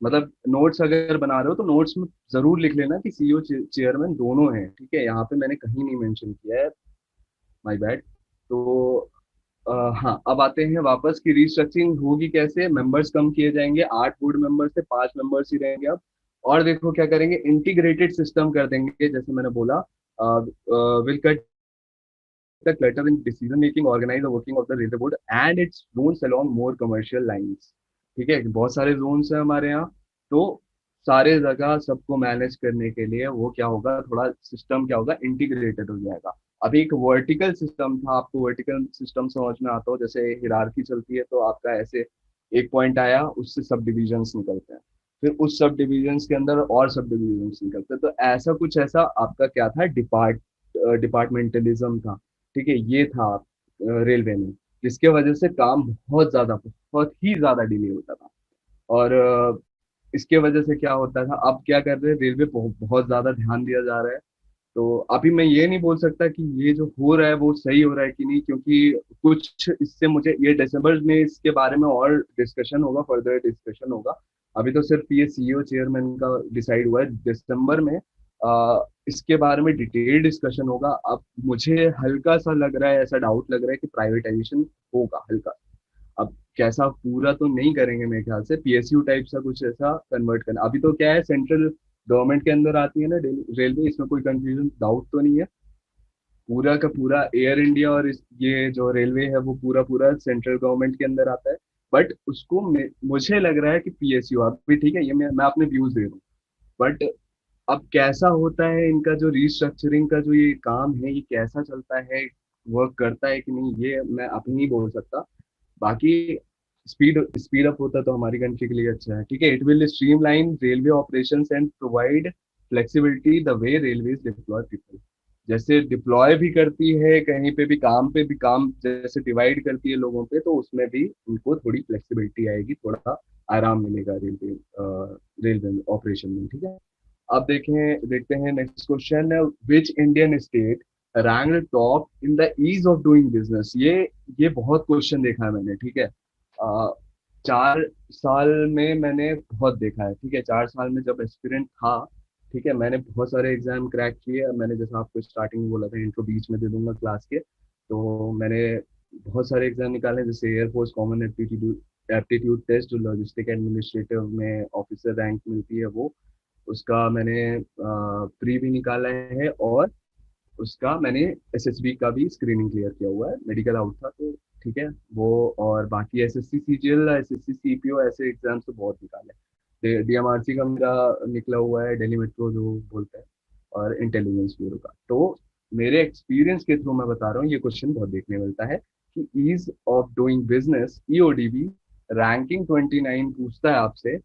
मतलब नोट्स अगर बना रहे हो तो नोट्स में जरूर लिख लेना कि सीईओ चेयरमैन दोनों हैं। ठीक है, यहाँ पे मैंने कहीं नहीं मेंशन किया है, माय बैड। तो हाँ, अब आते हैं वापस की रीस्ट्रक्चरिंग होगी कैसे। मेंबर्स कम किए जाएंगे, 8 बोर्ड मेंबर्स से 5 मेंबर्स ही रहेंगे अब। और देखो क्या करेंगे, इंटीग्रेटेड सिस्टम कर देंगे, जैसे मैंने बोला, will cut the clutter in decision making, organise the working of the Railway Board and its zones along more commercial lines. ठीक है, बहुत सारे जोन्स हैं हमारे यहाँ, तो सारे जगह सबको मैनेज करने के लिए वो क्या होगा, थोड़ा सिस्टम क्या होगा, इंटीग्रेटेड हो जाएगा। अभी एक वर्टिकल सिस्टम था, आपको वर्टिकल सिस्टम समझ में आता हो, जैसे हिरार्की चलती है, तो आपका ऐसे एक पॉइंट आया, उससे सब डिविजन्स निकलते हैं, फिर उस सब डिविजन्स के अंदर और सब डिविजन्स निकलते हैं, तो ऐसा कुछ, ऐसा आपका क्या था, डिपार्टमेंटलिज्म था। ठीक है, ये था रेलवे में, जिसके वजह से काम बहुत ही ज्यादा डिले होता था। और इसके वजह से क्या होता था, अब क्या कर रहे हैं रेलवे, बहुत ज्यादा ध्यान दिया जा रहा है। तो अभी मैं ये नहीं बोल सकता कि ये जो हो रहा है वो सही हो रहा है कि नहीं, क्योंकि कुछ इससे मुझे, ये दिसंबर में इसके बारे में और डिस्कशन होगा, फर्दर डिस्कशन होगा। अभी तो सिर्फ ये सीईओ चेयरमैन का डिसाइड हुआ है, दिसंबर में इसके बारे में डिटेल डिस्कशन होगा। अब मुझे हल्का सा लग रहा है, ऐसा डाउट लग रहा है कि प्राइवेटाइजेशन होगा हल्का। अब कैसा, पूरा तो नहीं करेंगे मेरे ख्याल से, पीएसयू टाइप सा कुछ ऐसा कन्वर्ट करना। अभी तो क्या है, सेंट्रल गवर्नमेंट के अंदर आती है ना रेलवे, इसमें कोई कंफ्यूजन डाउट तो नहीं है। पूरा का पूरा एयर इंडिया और ये जो रेलवे है वो पूरा पूरा सेंट्रल गवर्नमेंट के अंदर आता है। बट उसको मुझे लग रहा है कि पीएसयू, आप भी ठीक है, ये मैं अपने व्यूज दे रहा हूँ, बट अब कैसा होता है इनका जो रीस्ट्रक्चरिंग का जो ये काम है, ये कैसा चलता है, वर्क करता है कि नहीं, ये मैं अभी नहीं बोल सकता। बाकी स्पीड स्पीड अप होता तो हमारी कंट्री के लिए अच्छा है। ठीक है, it will streamline railway operations and provide flexibility the way railways deploy people. जैसे डिप्लॉय भी करती है कहीं पे भी काम जैसे डिवाइड करती है लोगों पे, तो उसमें भी उनको थोड़ी फ्लेक्सिबिलिटी आएगी, थोड़ा आराम मिलेगा रेलवे ऑपरेशन में। ठीक है, अब देखते हैं next question, which Indian state rank top in the ease of doing business. ये बहुत क्वेश्चन देखा है मैंने। ठीक है, 4 साल में मैंने बहुत देखा है। ठीक है, 4 साल में जब एस्पिरेंट था, ठीक है, मैंने बहुत सारे एग्जाम क्रैक किए। मैंने जैसा आपको स्टार्टिंग में बोला था, इंट्रो बीच में दे दूंगा क्लास के, तो मैंने बहुत सारे एग्जाम निकाले, जैसे एयरफोर्स कॉमन एप्टीट्यूड टेस्ट, जो लॉजिस्टिक एडमिनिस्ट्रेटिव में ऑफिसर रैंक मिलती है, वो उसका मैंने प्री भी निकाला है, और उसका मैंने एसएसबी का भी स्क्रीनिंग क्लियर किया हुआ है, मेडिकल आउट था तो। ठीक है, वो और बाकी एसएससी सीजीएल, एसएससी सीपीओ, ऐसे एग्जाम्स तो बहुत निकाले। डीएमआरसी का मेरा निकला हुआ है, दिल्ली मेट्रो जो बोलते हैं, और इंटेलिजेंस ब्यूरो का। तो मेरे एक्सपीरियंस के थ्रू मैं बता रहा हूँ, ये क्वेश्चन बहुत देखने मिलता है कि ease of doing business, EODB ranking 29 पूछता है आपसे।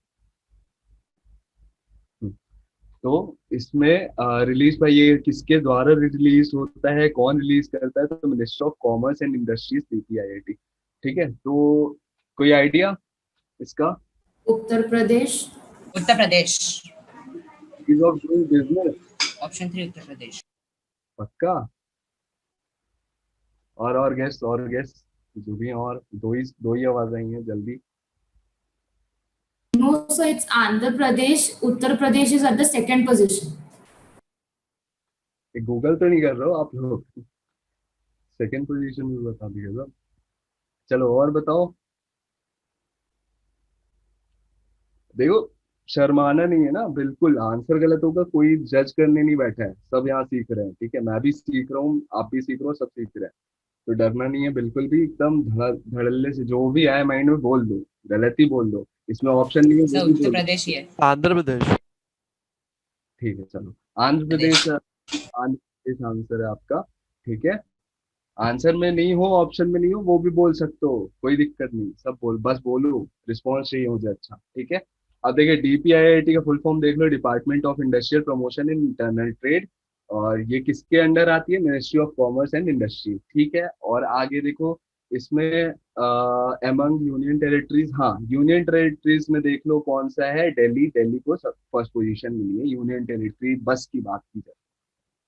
तो इसमें रिलीज भाई ये किसके द्वारा रिलीज होता है, कौन रिलीज करता है, तो ministry of commerce and industries, PPIIT. ठीक है, तो कोई आइडिया इसका?
Uttar Pradesh.
Uttar Pradesh.
Ease of doing business,
option 3 Uttar Pradesh.
पक्का? और गेस जो भी हैं, और दो ही आवाज आई हैं, जल्दी।
No, so it's Andhra Pradesh. Uttar Pradesh is at the second position.
Google तो नहीं कर रहे हो आप लोग? सेकंड पोजीशन में बता दिया सब। चलो और बताओ। देखो, शर्माना नहीं है ना, बिल्कुल आंसर गलत होगा, कोई जज करने नहीं बैठा है, सब यहाँ सीख रहे हैं, ठीक है? मैं भी सीख रहा हूँ, आप भी सीख रहे हो, सब सीख रहे हैं। तो डरना नहीं है बिल्कुल भी, एकदम धड़ल्ले से जो भी आए माइंड में बोल दो, गलत ही बोल दो, इसमें ऑप्शन नहीं है, वो भी
उत्तर
बोल दो।
प्रदेश ही है।
आंध्र प्रदेश।
ठीक है, चलो आंध्र प्रदेश, आंध्र प्रदेश आंसर है आपका, ठीक है? आंसर में नहीं हो, ऑप्शन में नहीं हो, वो भी बोल सकते हो, कोई दिक्कत नहीं, सब बोल, बस बोलो, रिस्पॉन्स चाहिए मुझे अच्छा, ठीक है? अब देखिए, डीपीआईआईटी का फुल फॉर्म देख लो, department of industrial promotion and internal trade, और ये किसके अंडर आती है? Ministry of commerce and industry, ठीक है? और आगे देखो, इसमें एमंग यूनियन टेरिटरीज, हाँ यूनियन टेरिटरीज में देख लो कौन सा है, दिल्ली को फर्स्ट पोजीशन मिली है यूनियन टेरिटरी, बस की बात की जाए,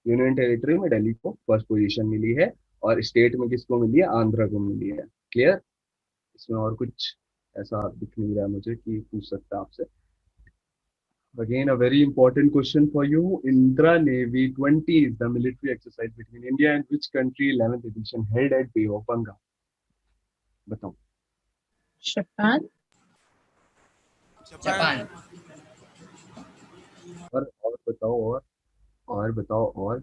यूनियन टेरिटरी में दिल्ली को फर्स्ट पोजीशन मिली है, और स्टेट में किसको मिली है? आंध्र को मिली है। क्लियर? इसमें और कुछ ऐसा दिख नहीं रहा मुझे कि पूछ सकता आपसे। Again, a very important question for you. Indra Navy 20 is the military exercise between India and which country? 11th edition held at Bay of Bengal. बताओ।
जापान।
जापान।
और बताओ, और बताओ,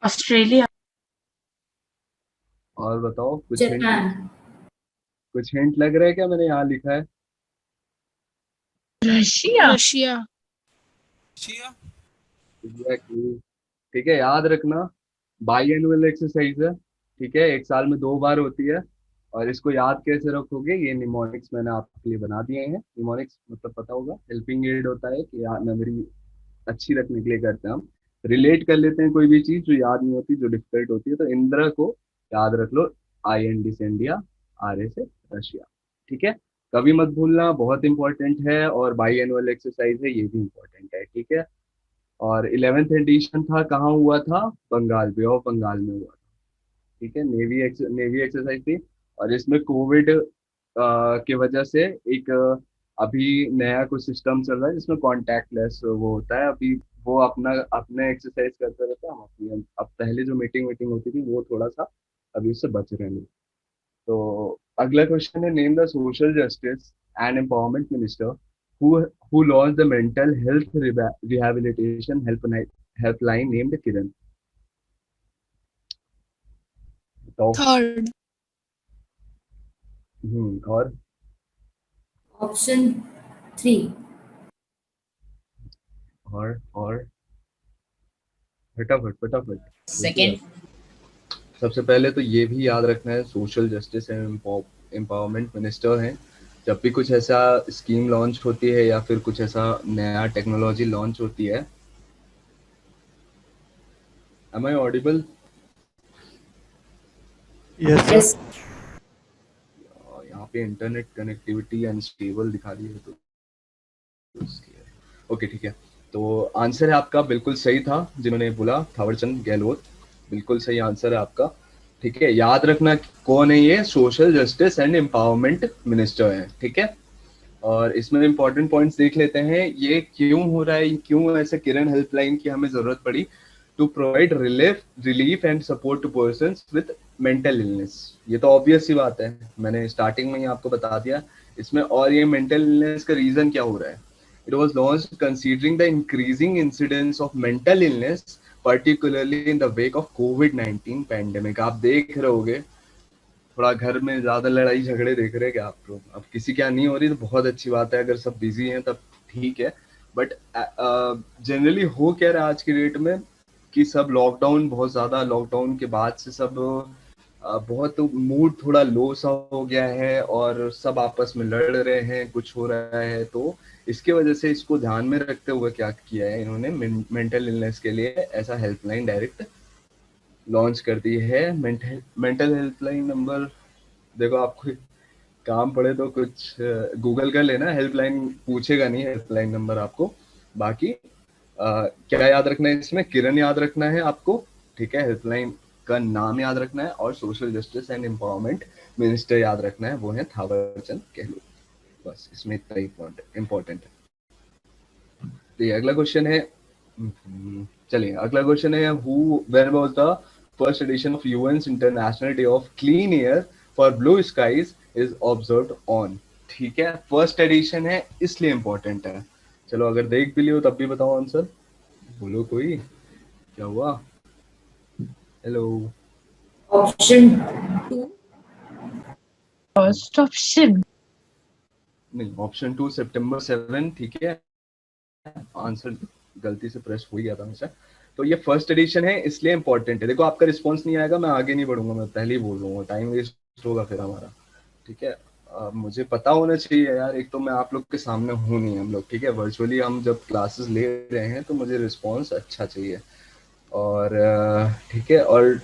ऑस्ट्रेलिया।
और बताओ,
जापान।
कुछ हिंट लग रहा है क्या? मैंने यहाँ लिखा है
रशिया।
रशिया।
Exactly. ठीक है, याद रखना, बाई एनुअल एक्सरसाइज है, ठीक है? एक साल में 2 बार होती है, और इसको याद कैसे रखोगे? ये निमोनिक्स मैंने आपके लिए बना दिए हैं। निमोनिक्स मतलब पता होगा, हेल्पिंग एड होता है कि मेमोरी अच्छी रखने के लिए करते हैं हम, रिलेट कर लेते हैं कोई भी चीज जो याद नहीं होती, जो डिफिकल्ट होती है। तो इंदिरा को याद रख लो, IND से इंडिया, RA से रशिया, ठीक है? कभी मत भूलना, बहुत इंपॉर्टेंट है, और बाई एनुअल एक्सरसाइज है, ये भी इंपॉर्टेंट है, ठीक है? और 11th एडिशन था, कहाँ हुआ था? बंगाल, बे ऑफ बंगाल में हुआ था, ठीक है? नेवी एक्सरसाइज थी, और इसमें कोविड की वजह से एक अभी नया कुछ सिस्टम चल रहा है जिसमें कॉन्टैक्टलेस वो होता है, अभी वो अपने एक्सरसाइज करते रहते हैं, हम अपनी, अब पहले जो मीटिंग होती थी वो थोड़ा सा अभी उससे बच रहे हैं। तो अगला क्वेश्चन है, name the social justice and empowerment minister who launched the mental health rehabilitation helpline named Kiran. बताओ।
थर्ड।
और
ऑप्शन 3।
और फटाफट।
सेकंड।
सबसे पहले तो ये भी याद रखना है, social justice and empowerment minister हैं। जब भी कुछ ऐसा स्कीम लॉन्च होती है या फिर कुछ ऐसा नया टेक्नोलॉजी लॉन्च होती है, am I audible?
यस।
यहाँ पे इंटरनेट कनेक्टिविटी अनस्टेबल दिखा रही है, तो ओके ठीक है। तो आंसर है आपका बिल्कुल सही था, जिन्होंने बोला थावरचंद गहलोत, बिल्कुल सही आंसर है आपका, ठीक है? याद रखना कौन है ये, social justice and empowerment minister है, ठीक है? और इसमें इंपॉर्टेंट पॉइंट्स देख लेते हैं, ये क्यों हो रहा है, क्यों ऐसे किरण हेल्पलाइन की हमें जरूरत पड़ी? To provide relief and support to persons with mental illness. ये तो ऑब्वियस सी बात है, मैंने स्टार्टिंग में ही आपको बता दिया इसमें। और ये मेंटल इलनेस का रीजन क्या हो रहा है? It was launched considering the increasing incidence of mental illness, particularly in the wake of COVID-19 pandemic. आप देख रहे होगे थोड़ा घर में ज्यादा लड़ाई झगड़े देख रहे हैं क्या आप लोग? अब किसी क्या नहीं हो रही तो बहुत अच्छी बात है, अगर सब बिजी हैं तब ठीक है, बट जनरली हो क्या रहा है आज की डेट में कि सब लॉकडाउन, बहुत ज्यादा लॉकडाउन के बाद से सब बहुत मूड थोड़ा लो सा हो गया है, और सब आपस में लड़ रहे हैं, कुछ हो रहा है। तो इसके वजह से इसको ध्यान में रखते हुए क्या किया है इन्होंने, मेंटल इलनेस के लिए ऐसा हेल्पलाइन डायरेक्ट लॉन्च कर दी है। मेंटल हेल्पलाइन नंबर देखो आपको काम पड़े तो कुछ गूगल कर लेना, हेल्पलाइन पूछेगा नहीं, हेल्पलाइन नंबर आपको। बाकी क्या याद रखना है इसमें, किरण याद रखना है आपको, ठीक है, हेल्पलाइन का नाम याद रखना है, और social justice and empowerment minister याद रखना है, वो है थावरचंद गहलोत। बस इसमें इतना ही इम्पोर्टेंट है। तो ये अगला क्वेश्चन है, चलिए अगला क्वेश्चन है, who when was the first edition of UN's international day of clean air for blue skies is observed on. ठीक है, फर्स्ट एडिशन है इसलिए इम्पोर्टेंट है। चलो अगर देख भी लियो तब भी बताओ आंसर, बोलो कोई, क्या हुआ? Hello,
option 2।
First option.
नहीं ऑप्शन 2 सितंबर 7, ठीक है, आंसर गलती से प्रेस हो गया था मुझसे। तो ये फर्स्ट एडिशन है इसलिए इंपॉर्टेंट है। देखो आपका रिस्पॉन्स नहीं आएगा, मैं आगे नहीं बढ़ूंगा, मैं पहले ही बोल दूंगा, टाइम वेस्ट होगा फिर हमारा, ठीक है। मुझे पता होना चाहिए यार, एक तो मैं आप लोग के सामने हूँ नहीं हम लोग, ठीक है, वर्चुअली हम जब क्लासेस ले रहे हैं तो मुझे रिस्पॉन्स अच्छा चाहिए, और ठीक है, और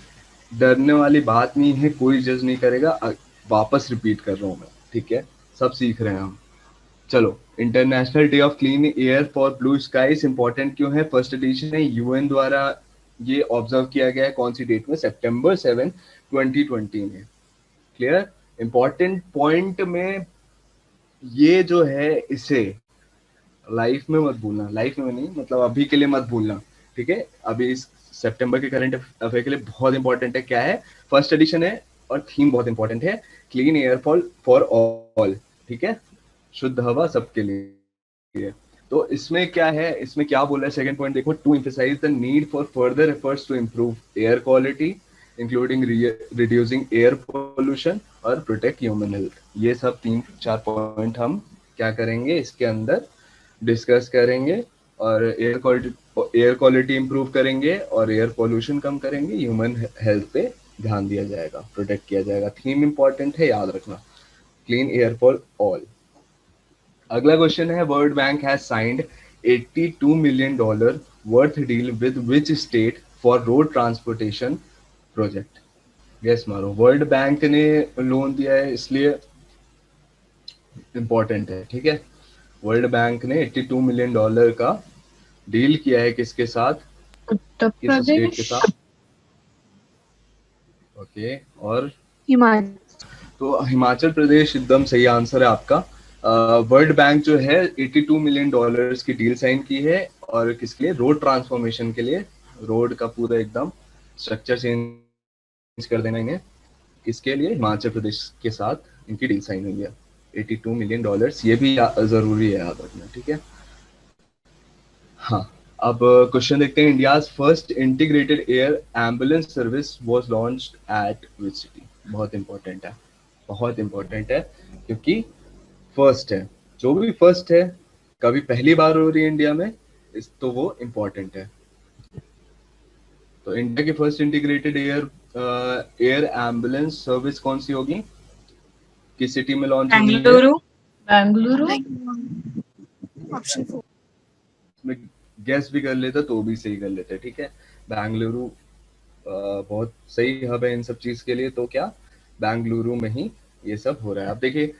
डरने वाली बात नहीं है, कोई जज नहीं करेगा, वापस रिपीट कर रहा हूँ मैं, ठीक है, सब सीख रहे हैं हम। चलो, International day of clean air for blue Skies important क्यों है? फर्स्ट एडिशन है, यूएन द्वारा ये ऑब्जर्व किया गया है, कौन सी डेट में? सितंबर 7, 2020 में। क्लियर? इंपॉर्टेंट पॉइंट में ये जो है, इसे लाइफ में मत भूलना, लाइफ में नहीं मतलब अभी के लिए मत भूलना, ठीक है, अभी इस सितंबर के करंट अफेयर के लिए बहुत इंपॉर्टेंट है। क्या है? फर्स्ट एडिशन है और थीम बहुत इंपॉर्टेंट है, क्लीन एयर फॉर ऑल, ठीक है, शुद्ध हवा सबके लिए। तो इसमें क्या है, इसमें क्या बोला है सेकंड पॉइंट देखो, to emphasise the need for further efforts to improve air quality including reducing air pollution और प्रोटेक्ट ह्यूमन हेल्थ। ये सब 3-4 पॉइंट हम क्या करेंगे इसके अंदर डिस्कस करेंगे, और एयर क्वालिटी इंप्रूव करेंगे और एयर पोल्यूशन कम करेंगे, ह्यूमन हेल्थ पे ध्यान दिया जाएगा, प्रोटेक्ट किया जाएगा। थीम इंपॉर्टेंट है, याद रखना, क्लीन एयर फॉर ऑल। अगला क्वेश्चन है, World Bank has signed $82 million worth deal with which state for road transportation project? Guess मारो, वर्ल्ड बैंक ने लोन दिया है इसलिए इंपॉर्टेंट है, ठीक है। वर्ल्ड बैंक ने $82 मिलियन का डील किया है किसके साथ?
उत्तर
किस स्टेट के
प्रदेश।
साथ? ओके, और
हिमाचल।
तो हिमाचल प्रदेश एकदम सही आंसर है आपका। वर्ल्ड बैंक जो है $82 मिलियन की डील साइन की है, और किसके लिए? रोड ट्रांसफॉर्मेशन के लिए, रोड का पूरा एकदम स्ट्रक्चर चेंज कर देना इन्हें, किसके लिए? हिमाचल प्रदेश के साथ इनकी डील साइन हुई है, $82 मिलियन, ये भी जरूरी है याद रखना, ठीक है। हाँ, अब क्वेश्चन देखते हैं, India's first integrated air ambulance service was launched eight which city? बहुत इंपॉर्टेंट है, बहुत इंपॉर्टेंट है, क्योंकि फर्स्ट है, जो भी फर्स्ट है, कभी पहली बार हो रही है इंडिया में, इस तो वो इम्पोर्टेंट है। तो इंडिया की first integrated air ambulance service कौन सी होगी, किस सिटी में लॉन्च होगी?
बेंगलुरु। बेंगलुरु।
ऑप्शन 4।
में गेस भी कर लेते तो भी सही कर लेते, ठीक है, बेंगलुरु बहुत सही हब है इन सब चीज के लिए। तो क्या बेंगलुरु में ही ये सब हो रहा है? अब देखिए,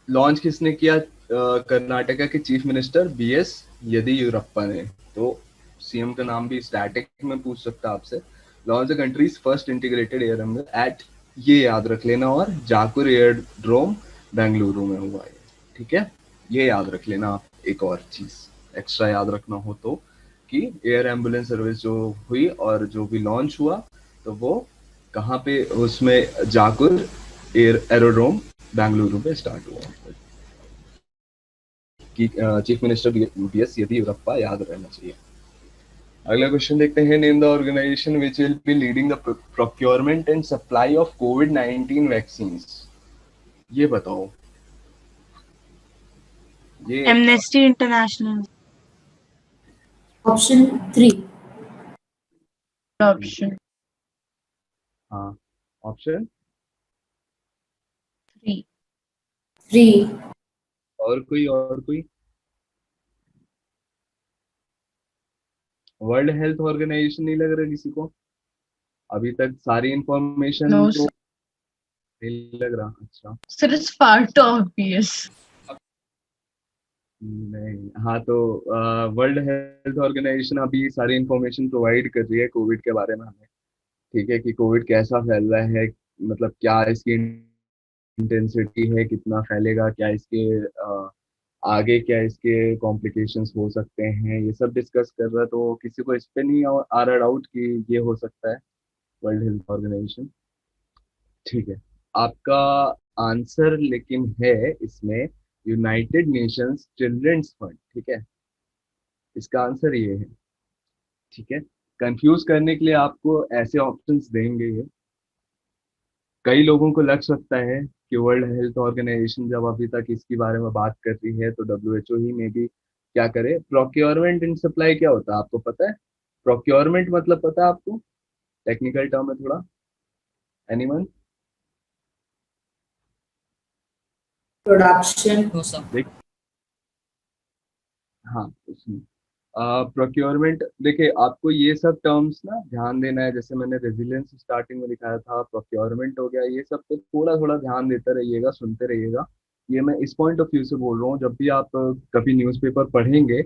लॉन्च किसने किया? कर्नाटका के चीफ मिनिस्टर BS येदियुरप्पा ने। तो सीएम का नाम भी स्टैटिक में पूछ सकता आपसे। Launch the countries first integrated air at, ये याद रख लेना, और जाकुर एयरड्रोम बेंगलुरु में हुआ है, ठीक है, ये याद रख लेना आप। एक और चीज एक्स्ट्रा याद रखना हो तो, कि एयर एम्बुलेंस सर्विस जो हुई और जो भी लॉन्च हुआ, तो वो कहाँ पे? उसमें जाकुर एरोड्रोम बेंगलुरु पे स्टार्ट हुआ, कि चीफ मिनिस्टर BS येदियुरप्पा याद रहना चाहिए। अगला क्वेश्चन देखते हैं, name the organisation which will be leading the procurement and supply of कोविड-19 वैक्सीन? ये बताओ, ये
एमनेस्टी इंटरनेशनल।
ऑप्शन 3।
ऑप्शन
हाँ, ऑप्शन
3।
3।
और कोई? वर्ल्ड हेल्थ ऑर्गेनाइजेशन नहीं लग रहा किसी को? अभी तक सारी इंफॉर्मेशन
नो
तो नहीं लग रहा? अच्छा
Sir, it's far too obvious.
नहीं, हाँ तो वर्ल्ड हेल्थ ऑर्गेनाइजेशन अभी सारी इंफॉर्मेशन प्रोवाइड कर रही है कोविड के बारे में हमें, ठीक है, कि कोविड कैसा फैल रहा है, मतलब क्या इसकी इंटेंसिटी है, कितना फैलेगा, क्या इसके आगे क्या इसके कॉम्प्लिकेशंस हो सकते हैं, ये सब डिस्कस कर रहा है। तो किसी को इस पे नहीं आ रहा डाउट कि ये हो सकता है वर्ल्ड हेल्थ ऑर्गेनाइजेशन, ठीक है। आपका आंसर लेकिन है इसमें यूनाइटेड नेशंस चिल्ड्रंस फंड, ठीक है, इसका आंसर ये है, ठीक है। कंफ्यूज करने के लिए आपको ऐसे ऑप्शंस देंगे ये, कई लोगों को लग सकता है कि वर्ल्ड हेल्थ ऑर्गेनाइजेशन जब अभी तक इसके बारे में बात कर रही है तो डब्ल्यूएचओ ही में भी क्या करे। प्रोक्योरमेंट एंड सप्लाई क्या होता है आपको पता है? प्रोक्योरमेंट मतलब पता है आपको? टेक्निकल टर्म है थोड़ा, एनीवन?
Production.
देख, हाँ उसमें प्रोक्योरमेंट, देखिए आपको ये सब टर्म्स ना ध्यान देना है, जैसे मैंने रेजिलियंस स्टार्टिंग में दिखाया था, प्रोक्योरमेंट हो गया, ये सब पे थोड़ा थोड़ा ध्यान देते रहिएगा, सुनते रहिएगा। ये मैं इस पॉइंट ऑफ व्यू से बोल रहा हूँ, जब भी आप कभी न्यूज़पेपर पढ़ेंगे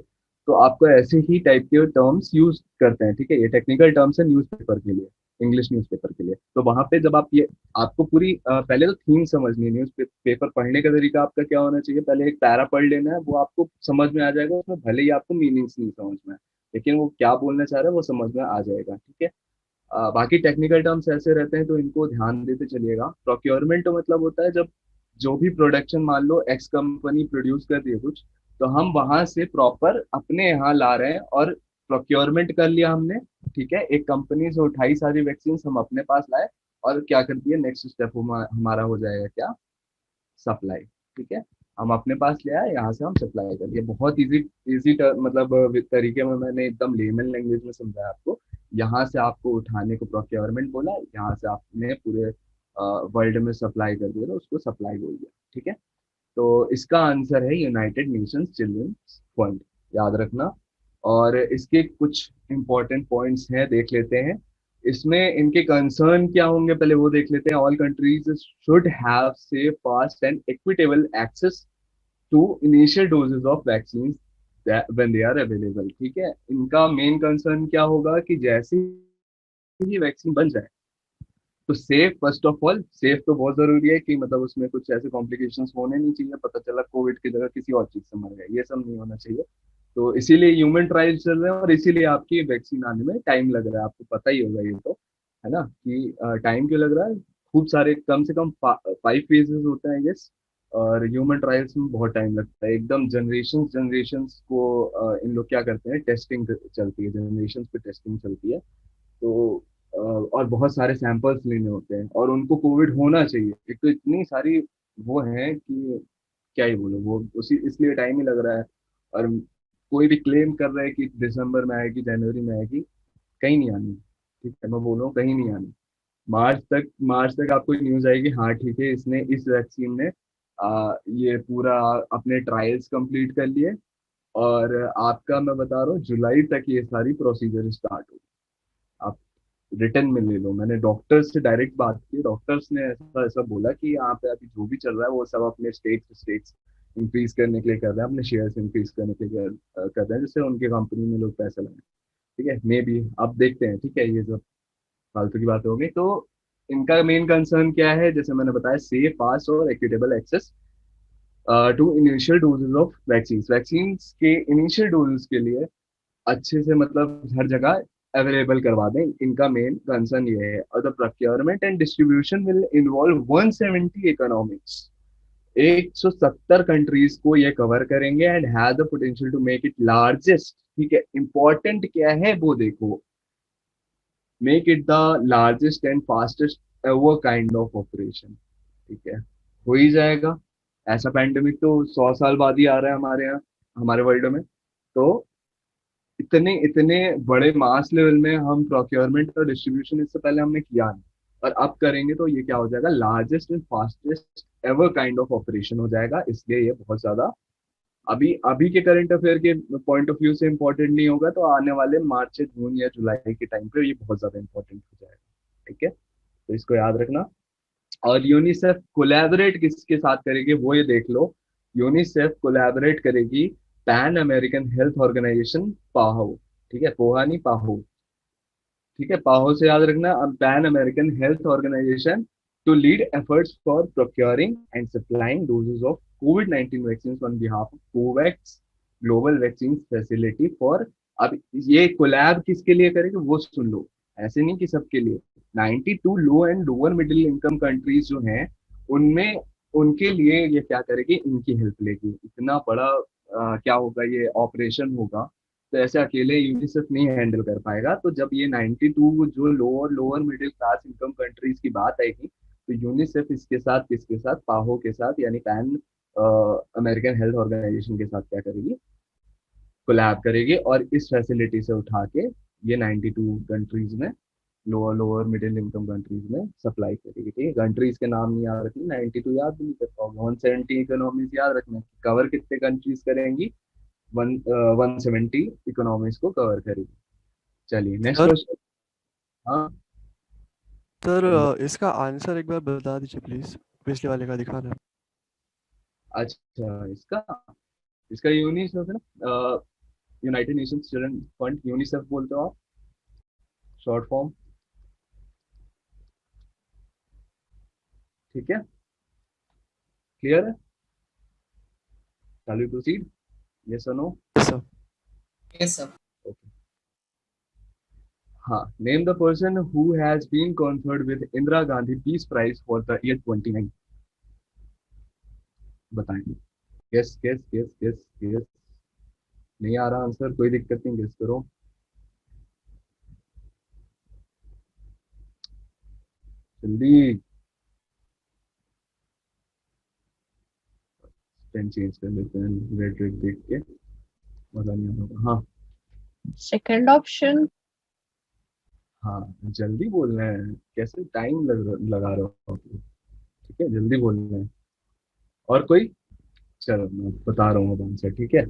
तो आपको ऐसे ही टाइप के टर्म्स यूज करते हैं, ठीक है, ये टेक्निकल टर्म्स है न्यूज़पेपर के लिए, इंग्लिश न्यूज़पेपर के लिए। तो वहां पे जब आप ये, आपको पूरी पहले तो थीम समझनी है, न्यूज पेपर पढ़ने का तरीका आपका क्या होना चाहिए, पहले एक पैरा पढ़ लेना है, वो आपको समझ में आ जाएगा, उसमें भले ही आपको मीनिंग्स नहीं समझ में आए, लेकिन वो क्या बोलना चाह रहा है वो समझ में आ जाएगा, ठीक है। बाकी टेक्निकल टर्म्स ऐसे रहते हैं तो इनको ध्यान देते चलिएगा। प्रोक्योरमेंट तो मतलब होता है जब जो भी प्रोडक्शन, मान लो एक्स कंपनी प्रोड्यूस कर रही है कुछ, तो हम वहां से प्रॉपर अपने यहाँ ला रहे हैं और प्रोक्योरमेंट कर लिया हमने, ठीक है, एक कंपनी से उठाई सारी वैक्सीन हम अपने पास लाए और क्या कर दिया, नेक्स्ट स्टेप हमारा हो जाएगा क्या, सप्लाई, ठीक है। हम अपने पास ले आए, यहाँ से हम सप्लाई कर दिए, बहुत इजी इजी मतलब तरीके में मैंने एकदम लेमन लैंग्वेज में समझाया आपको। यहाँ से आपको उठाने को प्रोक्योरमेंट बोला, यहाँ से आपने पूरे वर्ल्ड में सप्लाई कर दिया तो उसको सप्लाई बोल दिया, ठीक है। तो इसका आंसर है यूनाइटेड नेशंस चिल्ड्रंस फंड, याद रखना। और इसके कुछ इंपॉर्टेंट पॉइंट्स हैं, देख लेते हैं इसमें इनके कंसर्न क्या होंगे, पहले वो देख लेते हैं। All countries should have safe fast and equitable access to initial doses of vaccine when they are available, ठीक है। इनका मेन कंसर्न क्या होगा कि जैसे ही वैक्सीन बन जाए तो safe, first of all safe तो बहुत जरूरी है कि मतलब उसमें कुछ ऐसे कॉम्प्लिकेशंस होने नहीं चाहिए, पता चला कोविड की जगह किसी और चीज से मर गए, ये सब नहीं होना चाहिए। तो इसीलिए ह्यूमन ट्रायल चल रहे हैं और इसीलिए आपकी वैक्सीन आने में टाइम लग रहा है, आपको पता ही होगा ये तो, है ना, कि टाइम क्यों लग रहा है, खूब सारे, कम से कम 5 फेजेस होते हैं गेस, और ह्यूमन ट्रायल्स में बहुत टाइम लगता है, एकदम जनरेशन को इन लोग क्या करते हैं, टेस्टिंग चलती है, जनरेशन पे टेस्टिंग चलती है। तो और बहुत सारे सैंपल्स लेने होते हैं और उनको कोविड होना चाहिए, एक तो इतनी सारी वो है कि क्या ही बोलो, वो उसी इसलिए टाइम ही लग रहा है। और कोई भी क्लेम कर रहा है कि दिसंबर में आएगी, जनवरी में आएगी, कहीं नहीं आनी, ठीक है, मैं बोल रहा हूँ कहीं नहीं आनी। मार्च तक आपको न्यूज आएगी, हाँ ठीक है, इसने इस वैक्सीन ने ये पूरा अपने ट्रायल्स कंप्लीट कर लिए, और आपका मैं बता रहा हूँ जुलाई तक ये सारी प्रोसीजर स्टार्ट हो। आप रिटर्न में ले लो, मैंने डॉक्टर्स से डायरेक्ट बात की, डॉक्टर्स ने ऐसा ऐसा बोला कि यहाँ पे अभी जो भी चल रहा है वो सब अपने स्टेट्स इंक्रीज करने के लिए कर रहे हैं, अपने शेयर्स इंक्रीज करने के लिए कर रहे हैं, जिससे उनकी कंपनी में लोग पैसा लगाए, ठीक है, मे बी अब देखते हैं, ठीक है, ये सब फालतू की बात हो गई। तो इनका मेन कंसर्न क्या है, जैसे मैंने बताया, सेफ फास्ट और equitable access to initial doses of vaccine, vaccine के इनिशियल डोजेज के लिए अच्छे से मतलब हर जगह अवेलेबल करवा दें, इनका मेन कंसर्न ये है। और the procurement and distribution will involve 170 economics, 170 countries को ये कवर करेंगे, and have the potential to make it largest, ठीक है, इंपॉर्टेंट क्या है वो देखो, make it the largest and fastest ever kind of operation, ठीक है, हो ही जाएगा। ऐसा पैंडेमिक तो 100 साल बाद ही आ रहा है हमारे यहाँ, हमारे वर्ल्ड में। तो इतने इतने बड़े मास लेवल में हम प्रोक्योरमेंट और डिस्ट्रीब्यूशन इससे पहले हमने किया नहीं, और अब करेंगे तो ये क्या हो जाएगा, largest and fastest ever kind of operation हो जाएगा। इसलिए ये बहुत ज्यादा अभी अभी के करंट अफेयर के पॉइंट ऑफ व्यू से इंपॉर्टेंट नहीं होगा, तो आने वाले मार्च से जून या जुलाई के टाइम पे ये बहुत ज्यादा इंपॉर्टेंट हो जाएगा, ठीक है, तो इसको याद रखना। और यूनिसेफ कोलैबोरेट किसके साथ करेगी वो ये देख लो। यूनिसेफ कोलैबोरेट करेगी पैन अमेरिकन हेल्थ ऑर्गेनाइजेशन पाहो, ठीक है, पोहा नहीं पाहो, ठीक है, पाहो से याद रखना, Pan American Health Organisation to lead efforts for procuring and supplying doses of कोविड-19 vaccine on behalf of COVAX global vaccine facility for. अब ये कोलैब किसके लिए करेंगे वो सुन लो, ऐसे नहीं कि सबके लिए। 92 low and lower middle income countries जो हैं उनमें, उनके लिए ये क्या करेगी, इनकी हेल्प लेगी। इतना बड़ा क्या होगा, ये ऑपरेशन होगा, तो ऐसे अकेले यूनिसेफ नहीं हैंडल कर पाएगा। तो जब ये 92 जो lower middle class income countries की बात आएगी, तो यूनिसेफ इसके साथ, किसके साथ, पाहो के साथ, यानी पैन अमेरिकन हेल्थ ऑर्गेनाइजेशन के साथ क्या करेगी, कोलैब करेगी, और इस फैसिलिटी से उठा के ये 92 कंट्रीज में, लोअर मिडिल इनकम कंट्रीज में सप्लाई करेगी। ठीक है, कंट्रीज के नाम नहीं याद रखने, 92 याद भी नहीं कर पाओगे, 170 इकोनॉमीज याद रखना, कवर कितने कंट्रीज करेंगी, 170 इकोनॉमीज को कवर करेगी। चलिए नेक्स्ट
सर
क्वेश्चन। हाँ
सर इसका आंसर एक बार बता दीजिए प्लीज, पिछले वाले का दिखाना।
अच्छा, इसका इसका यूनिसेफ है ना, United Nations children fund, UNICEF बोलते हो आप, शॉर्ट फॉर्म। ठीक है, क्लियर है, चालू प्रोसीड, यस और no.
Sir
Yes, sir.
Okay, हाँ, name the person who has been conferred with Indira Gandhi peace prize for the year 29। बताएंगे, guess guess guess guess guess, नहीं आ रहा आंसर, कोई दिक्कत नहीं, गेस करो, जल्दी, पेन चेंज कर लेते हैं, रेड रेड देख के मजा नहीं आता। हाँ
Second option.
हाँ, जल्दी बोलना है, कैसे टाइम लगा रहे हो, ठीक है, जल्दी बोलना है। और कोई, चलो मैं बता रहा हूँ अब आंसर, ठीक है।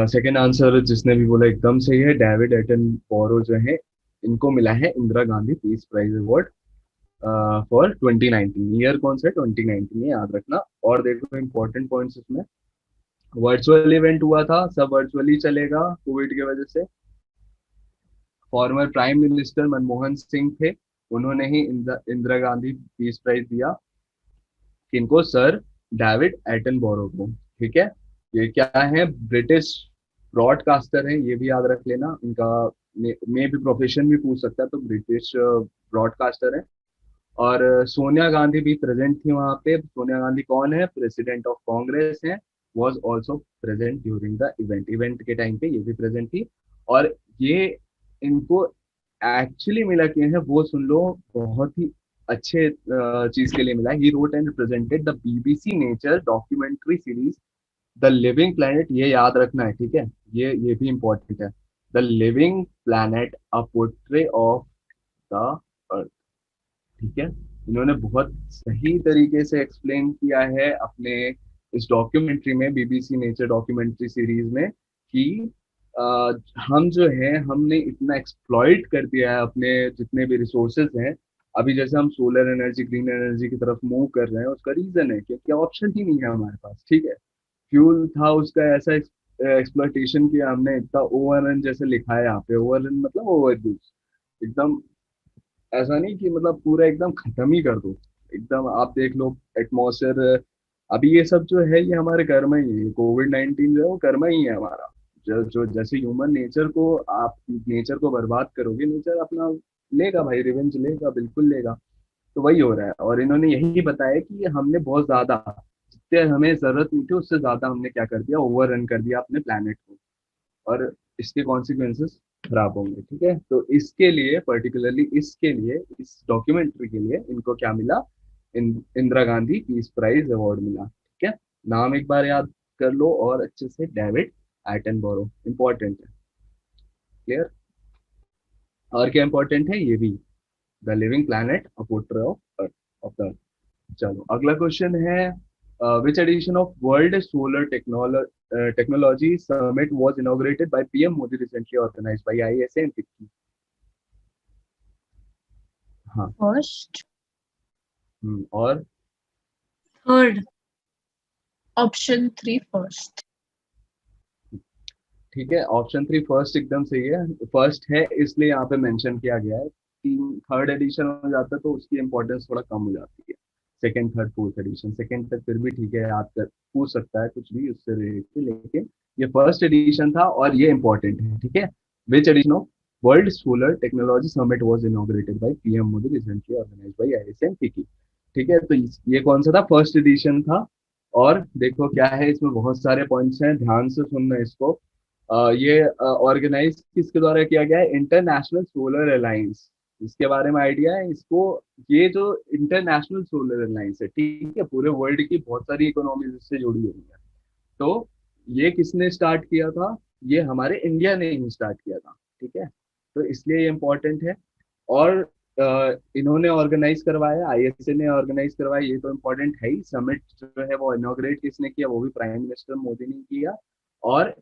सेकंड आंसर जिसने भी बोला एकदम सही है, डेविड एटनबरो जो है, इनको मिला है Indira Gandhi peace prize award for 2019। Year कौन सा है, 2019 याद रखना। और देखो इंपॉर्टेंट पॉइंट्स इसमें, वर्चुअल इवेंट हुआ था, सब वर्चुअली चलेगा कोविड की वजह से। Former prime minister Manmohan Singh थे, उन्होंने ही इंदिरा गांधी पीस प्राइज दिया, किनको, सर डेविड एटनबरो को। ठीक है, ये क्या है, ब्रिटिश ब्रॉडकास्टर है, ये भी याद रख लेना, इनका मे भी प्रोफेशन भी पूछ सकता है, तो ब्रिटिश ब्रॉडकास्टर है। और सोनिया गांधी भी प्रेजेंट थी वहां पे। सोनिया गांधी कौन है, प्रेसिडेंट ऑफ कांग्रेस है, was also present during the event, event के टाइम पे ये भी प्रेजेंट थी। और ये इनको एक्चुअली मिला क्या है वो सुन लो, बहुत ही अच्छे चीज के लिए मिला। He wrote and presented the BBC nature documentary series the living planet, ये याद रखना है, ठीक है, ये भी इंपॉर्टेंट है। The living planet, a portray of the earth. ठीक है, इन्होंने बहुत सही तरीके से एक्सप्लेन किया है अपने इस डॉक्यूमेंट्री में, बीबीसी नेचर डॉक्यूमेंट्री सीरीज में, कि हम जो है, हमने इतना एक्सप्लॉइट कर दिया है अपने जितने भी रिसोर्सेज हैं। अभी जैसे हम सोलर एनर्जी, ग्रीन एनर्जी की तरफ मूव कर रहे हैं, उसका रीजन है क्योंकि ऑप्शन ही नहीं है हमारे पास। ठीक है, फ्यूल था उसका ऐसा एक्सप्लॉइटेशन किया हमने, इतना ओवर जैसे लिखा है यहाँ पे, ओवर मतलब ओवर यूज, एकदम ऐसा नहीं कि मतलब पूरा एकदम खत्म ही कर दो एकदम। आप देख लो एटमॉस्फेयर, अभी ये सब जो है ये हमारे कर्म ही है, कोविड-19 जो है वो कर्म ही है हमारा। जो जैसे ह्यूमन नेचर को, आप नेचर को बर्बाद करोगे, नेचर अपना लेगा भाई, रिवेंज लेगा, बिल्कुल लेगा। तो वही हो रहा है। और इन्होंने यही बताया कि हमने बहुत ज्यादा, जितने हमें जरूरत नहीं थी उससे ज्यादा हमने क्या कर दिया, ओवर रन कर दिया अपने प्लानट को, और इसके कॉन्सिक्वेंसेस खराब होंगे। ठीक है, तो इसके लिए पर्टिकुलरली, इसके लिए, इस डॉक्यूमेंट्री के लिए इनको क्या मिला, Indira Gandhi peace prize award मिला। ठीक है, नाम एक बार याद कर लो और अच्छे से, डेविड एटनबरो, इंपॉर्टेंट है, क्लियर। और क्या इंपॉर्टेंट है, ये भी, the living planet, a portrait of earth, of the. चलो अगला क्वेश्चन है, which edition of World Solar Technology Summit was inaugurated by PM Modi, recently organized by ISA and FICCI? हाँ,
First.
और
Third.
Option 3 first.
ठीक है, option 3 first एकदम सही है, फर्स्ट है इसलिए यहाँ पे मेंशन किया गया है। तीन थर्ड एडिशन हो जाता है तो उसकी इंपॉर्टेंस थोड़ा कम हो जाती है। Second third fourth edition, second तक फिर भी ठीक है, याद कर पूछ सकता है कुछ भी उससे रिलेटेड, लेकिन ये फर्स्ट एडिशन था और ये इंपॉर्टेंट है। ठीक है, which edition of World Solar Technology Summit was inaugurated by PM Modi recently organised by ISM FICCI. ठीक है, तो ये कौन सा था, फर्स्ट एडिशन था। और देखो क्या है, इसमें बहुत सारे पॉइंट्स हैं, ध्यान से सुनना इसको। ये ऑर्गेनाइज किसके द्वारा किया गया है, इंटरनेशनल सोलर अलायंस। इसके बारे में आइडिया है इसको, ये जो इंटरनेशनल सोलर अलायंस है, ठीक है, पूरे वर्ल्ड की बहुत सारी इकोनॉमीज इससे जुड़ी हुई है। तो ये किसने स्टार्ट किया था, ये हमारे इंडिया ने ही स्टार्ट किया था। ठीक है, तो इसलिए ये इम्पोर्टेंट है। और इन्होंने ऑर्गेनाइज करवाया, आईएसए ने ऑर्गेनाइज करवाया, ये तो इम्पोर्टेंट है ही। समिट जो है वो इनॉग्रेट किसने किया, वो भी प्राइम मिनिस्टर मोदी ने किया। और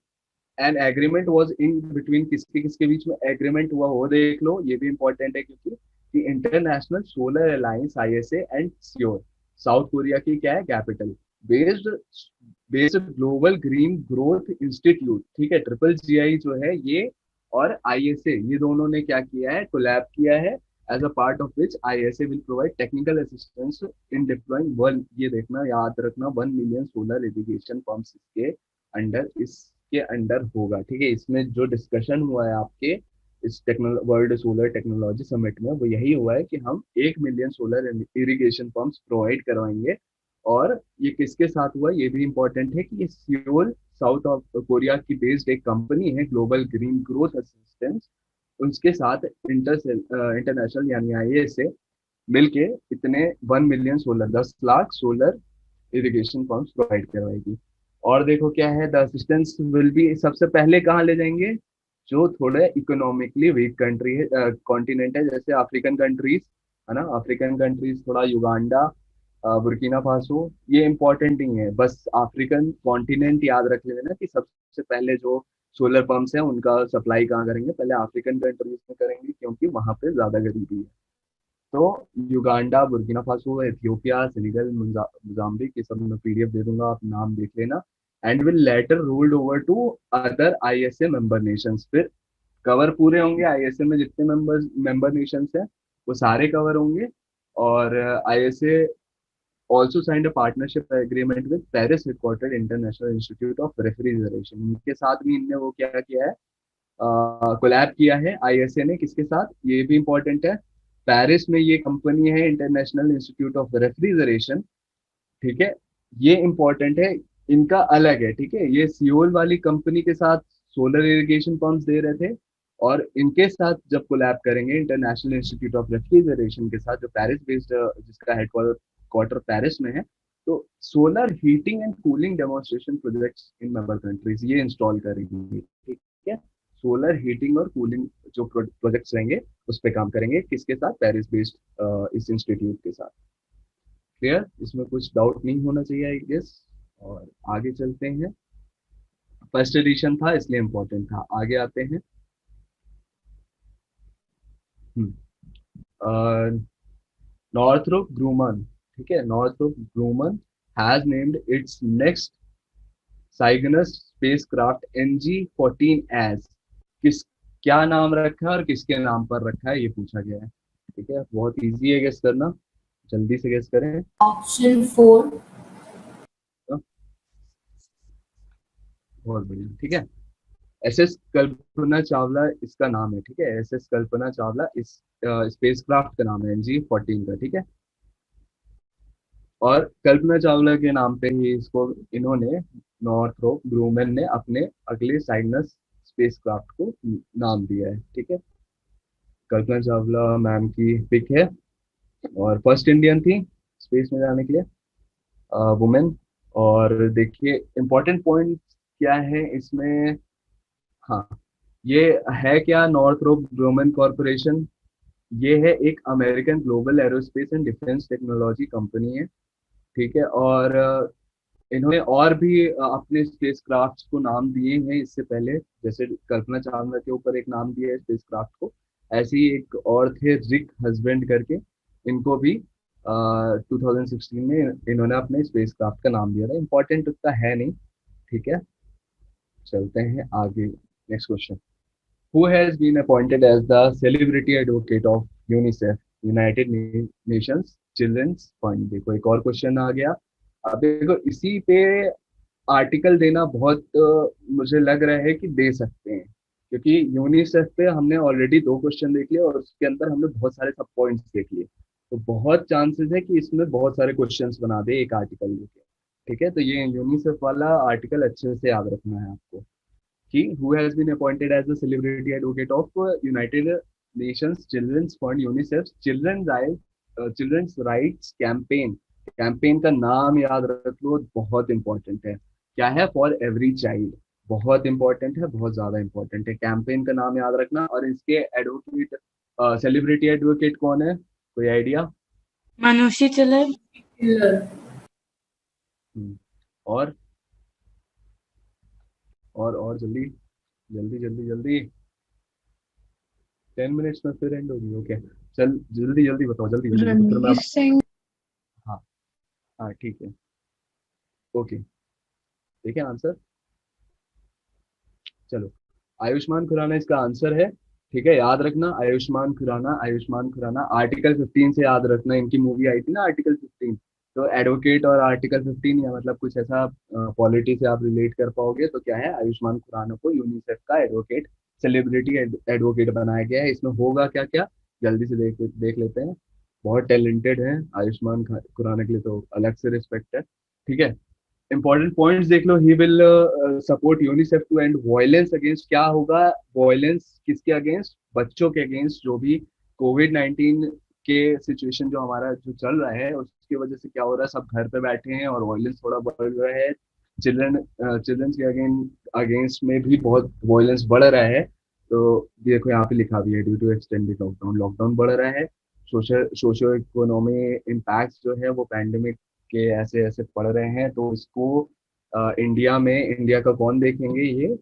an agreement was in between, किसके किसके बीच में एग्रीमेंट हुआ वो देख लो, ये भी इंपॉर्टेंट है, क्योंकि कि international solar alliance ISA and Seoul, south Korea की क्या है capital, based based global green growth institute. ठीक है, ट्रिपल जीआई जो है ये और आईएसए, ये दोनों ने क्या किया है, कोलैब किया है, as a part of which ISA will provide technical assistance in deploying one, ये देखना याद रखना, 1 मिलियन सोलर इरिगेशन पंप्स के अंडर, इसके अंडर होगा। ठीक है, इसमें जो डिस्कशन हुआ है आपके इस वर्ल्ड सोलर टेक्नोलॉजी समिट में, वो यही हुआ है कि हम 1 million solar irrigation pumps provide करवाएंगे। और ये किसके साथ हुआ, ये भी इंपॉर्टेंट है कि ये सियोल साउथ ऑफ कोरिया की बेस्ड एक कंपनी है, ग्लोबल ग्रीन ग्रोथ असिस्टेंस, उसके साथ इंटरनेशनल यानी आईए से मिलके इतने 1 million solar, 10 lakh solar irrigation pumps provide करवाएगी। और देखो क्या है, द असिस्टेंस विल बी, सबसे पहले कहाँ ले जाएंगे, जो थोड़े इकोनॉमिकली वीक कंट्री है, कॉन्टिनेंट है, जैसे अफ्रीकन कंट्रीज है ना, अफ्रीकन कंट्रीज, थोड़ा युगांडा, बुर्किना फासो, ये इंपॉर्टेंट नहीं है, बस अफ्रीकन कॉन्टिनेंट याद रख लेना कि सबसे पहले जो सोलर पंप्स हैं उनका सप्लाई कहाँ करेंगे, पहले अफ्रीकन कंट्रीज में करेंगे, क्योंकि वहां पे ज्यादा गरीबी है। तो Uganda, Burkina Faso, Ethiopia, Senegal, Mozambique, ये सब मैं पीडीएफ दे दूंगा, आप नाम देख लेना। And will later rolled over to other ISA member nations, फिर कवर पूरे होंगे आईएसए में, जितने मेंबर नेशंस हैं वो सारे कवर होंगे। और ISA also signed a partnership agreement with Paris headquartered international institute of refrigeration, इनके साथ भी इनने वो क्या किया है, कोलैब किया है आईएसए ने, किसके साथ, ये भी इंपॉर्टेंट है, पेरिस में ये कंपनी है इंटरनेशनल इंस्टीट्यूट ऑफ रेफ्रिजरेशन। ठीक है, ये इंपॉर्टेंट है, इनका अलग है। ठीक है, ये सियोल वाली कंपनी के साथ सोलर इरिगेशन पंप्स दे रहे थे, और इनके साथ जब कोलैब करेंगे इंटरनेशनल इंस्टीट्यूट ऑफ रेफ्रिजरेशन के साथ, जो पेरिस बेस्ड, जिसका हेडक्वार्टर पेरिस में है, तो solar heating and cooling demonstration projects in member countries ये इंस्टॉल करेंगे। ठीक है, सोलर हीटिंग और कूलिंग जो प्रोजेक्ट्स रहेंगे उस पर काम करेंगे, किसके साथ, पेरिस बेस्ड इस इंस्टीट्यूट के साथ। क्लियर, इसमें कुछ डाउट नहीं होना चाहिए आई गेस। और आगे चलते हैं, फर्स्ट एडिशन था इसलिए इंपॉर्टेंट था, आगे आते हैं। नॉर्थरोप ग्रूमन, ठीक है, Northrop Grumman has named its next Cygnus spacecraft NG-14 as, किस, क्या नाम रखा है और किसके नाम पर रखा है, ये पूछा गया है। ठीक है, बहुत इजी है गेस करना, जल्दी से गेस करें।
ऑप्शन 4।
बहुत बढ़िया, ठीक है, SS कल्पना चावला इसका नाम है। ठीक है, SS कल्पना चावला इस स्पेसक्राफ्ट का नाम है NG-14 का। ठीक है, और कल्पना चावला के नाम पे ही इसको इन्होंने, नॉर्थरोप ग्रूमन ने अपने अगले साइगनस स्पेसक्राफ्ट को नाम दिया है। ठीक है, कल्पना चावला मैम की पिक है और फर्स्ट इंडियन थी स्पेस में जाने के लिए, वुमेन। और देखिए इंपॉर्टेंट पॉइंट क्या है इसमें, हाँ, ये है क्या, नॉर्थरोप ग्रूमन कॉरपोरेशन, ये है एक American global aerospace and defence technology company है। ठीक है, और इन्होंने और भी अपने स्पेस क्राफ्ट को नाम दिए हैं इससे पहले, जैसे कल्पना चावला के ऊपर एक नाम दिया है स्पेस क्राफ्ट को, ऐसे ही एक और थे रिक हस्बैंड करके, इनको भी 2016 में इन्होंने अपने स्पेस क्राफ्ट का नाम दिया था। इंपॉर्टेंट उतना है नहीं, ठीक है। चलते हैं आगे, next question. Who has been appointed as the celebrity advocate of UNICEF, United Nations Children's Fund? देखो एक और क्वेश्चन आ गया। अब देखो इसी पे आर्टिकल देना बहुत मुझे लग रहा है कि दे सकते हैं, क्योंकि यूनिसेफ पे हमने ऑलरेडी 2 क्वेश्चन देख लिए और उसके अंदर हमने बहुत सारे सब पॉइंट्स देख लिए, तो बहुत चांसेस है कि इसमें बहुत सारे क्वेश्चंस बना दे एक आर्टिकल लेके। ठीक है, तो ये यूनिसेफ वाला आर्टिकल अच्छे से याद रखना है आपको कि who has been appointed as the celebrity advocate of United Nations Children's Fund UNICEF Children's Rights Campaign। Campaign का नाम याद रख लो, बहुत इंपॉर्टेंट है। क्या है? For every child. बहुत इंपॉर्टेंट है, बहुत ज्यादा इंपॉर्टेंट है। कैंपेन का नाम याद रखना। और इसके एडवोकेट, सेलिब्रिटी एडवोकेट कौन है? कोई आइडिया?
मानुषी चिल्लर।
और और जल्दी जल्दी जल्दी जल्दी, 10 मिनट्स में फिर एंड होगी। ओके, चल जल्दी जल्दी बताओ, जल्दी जल्दी तो फिर मैं
रणवीर सिंह।
हाँ हाँ ठीक है, ओके ठीक है आंसर। चलो, आयुष्मान खुराना इसका आंसर है। ठीक है, याद रखना आयुष्मान खुराना, आयुष्मान खुराना। आर्टिकल 15 से याद रखना, इनकी मूवी आई थी ना आर्टिकल 15, तो एडवोकेट और आर्टिकल 15 या मतलब कुछ ऐसा पॉलिटी से आप रिलेट कर पाओगे तो क्या है, आयुष्मान खुराना को यूनिसेफ का एडवोकेट, सेलिब्रिटी एडवोकेट बनाया गया है। इसमें होगा क्या क्या, जल्दी से देख लेते हैं। बहुत टैलेंटेड है आयुष्मान खुराना के लिए तो अलग से रिस्पेक्ट है। ठीक है, इंपॉर्टेंट पॉइंट्स देख लो। He will support UNICEF to end violence against. क्या होगा वायलेंस किसके अगेंस्ट? बच्चों के अगेंस्ट। जो भी कोविड-19 के सिचुएशन जो हमारा जो चल रहा है उसकी वजह से क्या हो रहा है, सब घर पे बैठे हैं और वायलेंस थोड़ा बढ़ रहा है। चिल्ड्रन के अगेंस्ट में भी बहुत वायलेंस बढ़ रहा है। तो देखो यहाँ पे लिखा भी है, due to extended lockdown, lockdown बढ़ रहा है। सोशो इकोनॉमी इम्पैक्ट जो है वो पैंडेमिक के ऐसे ऐसे पड़ रहे हैं, तो इसको इंडिया में, इंडिया का कौन देखेंगे? ये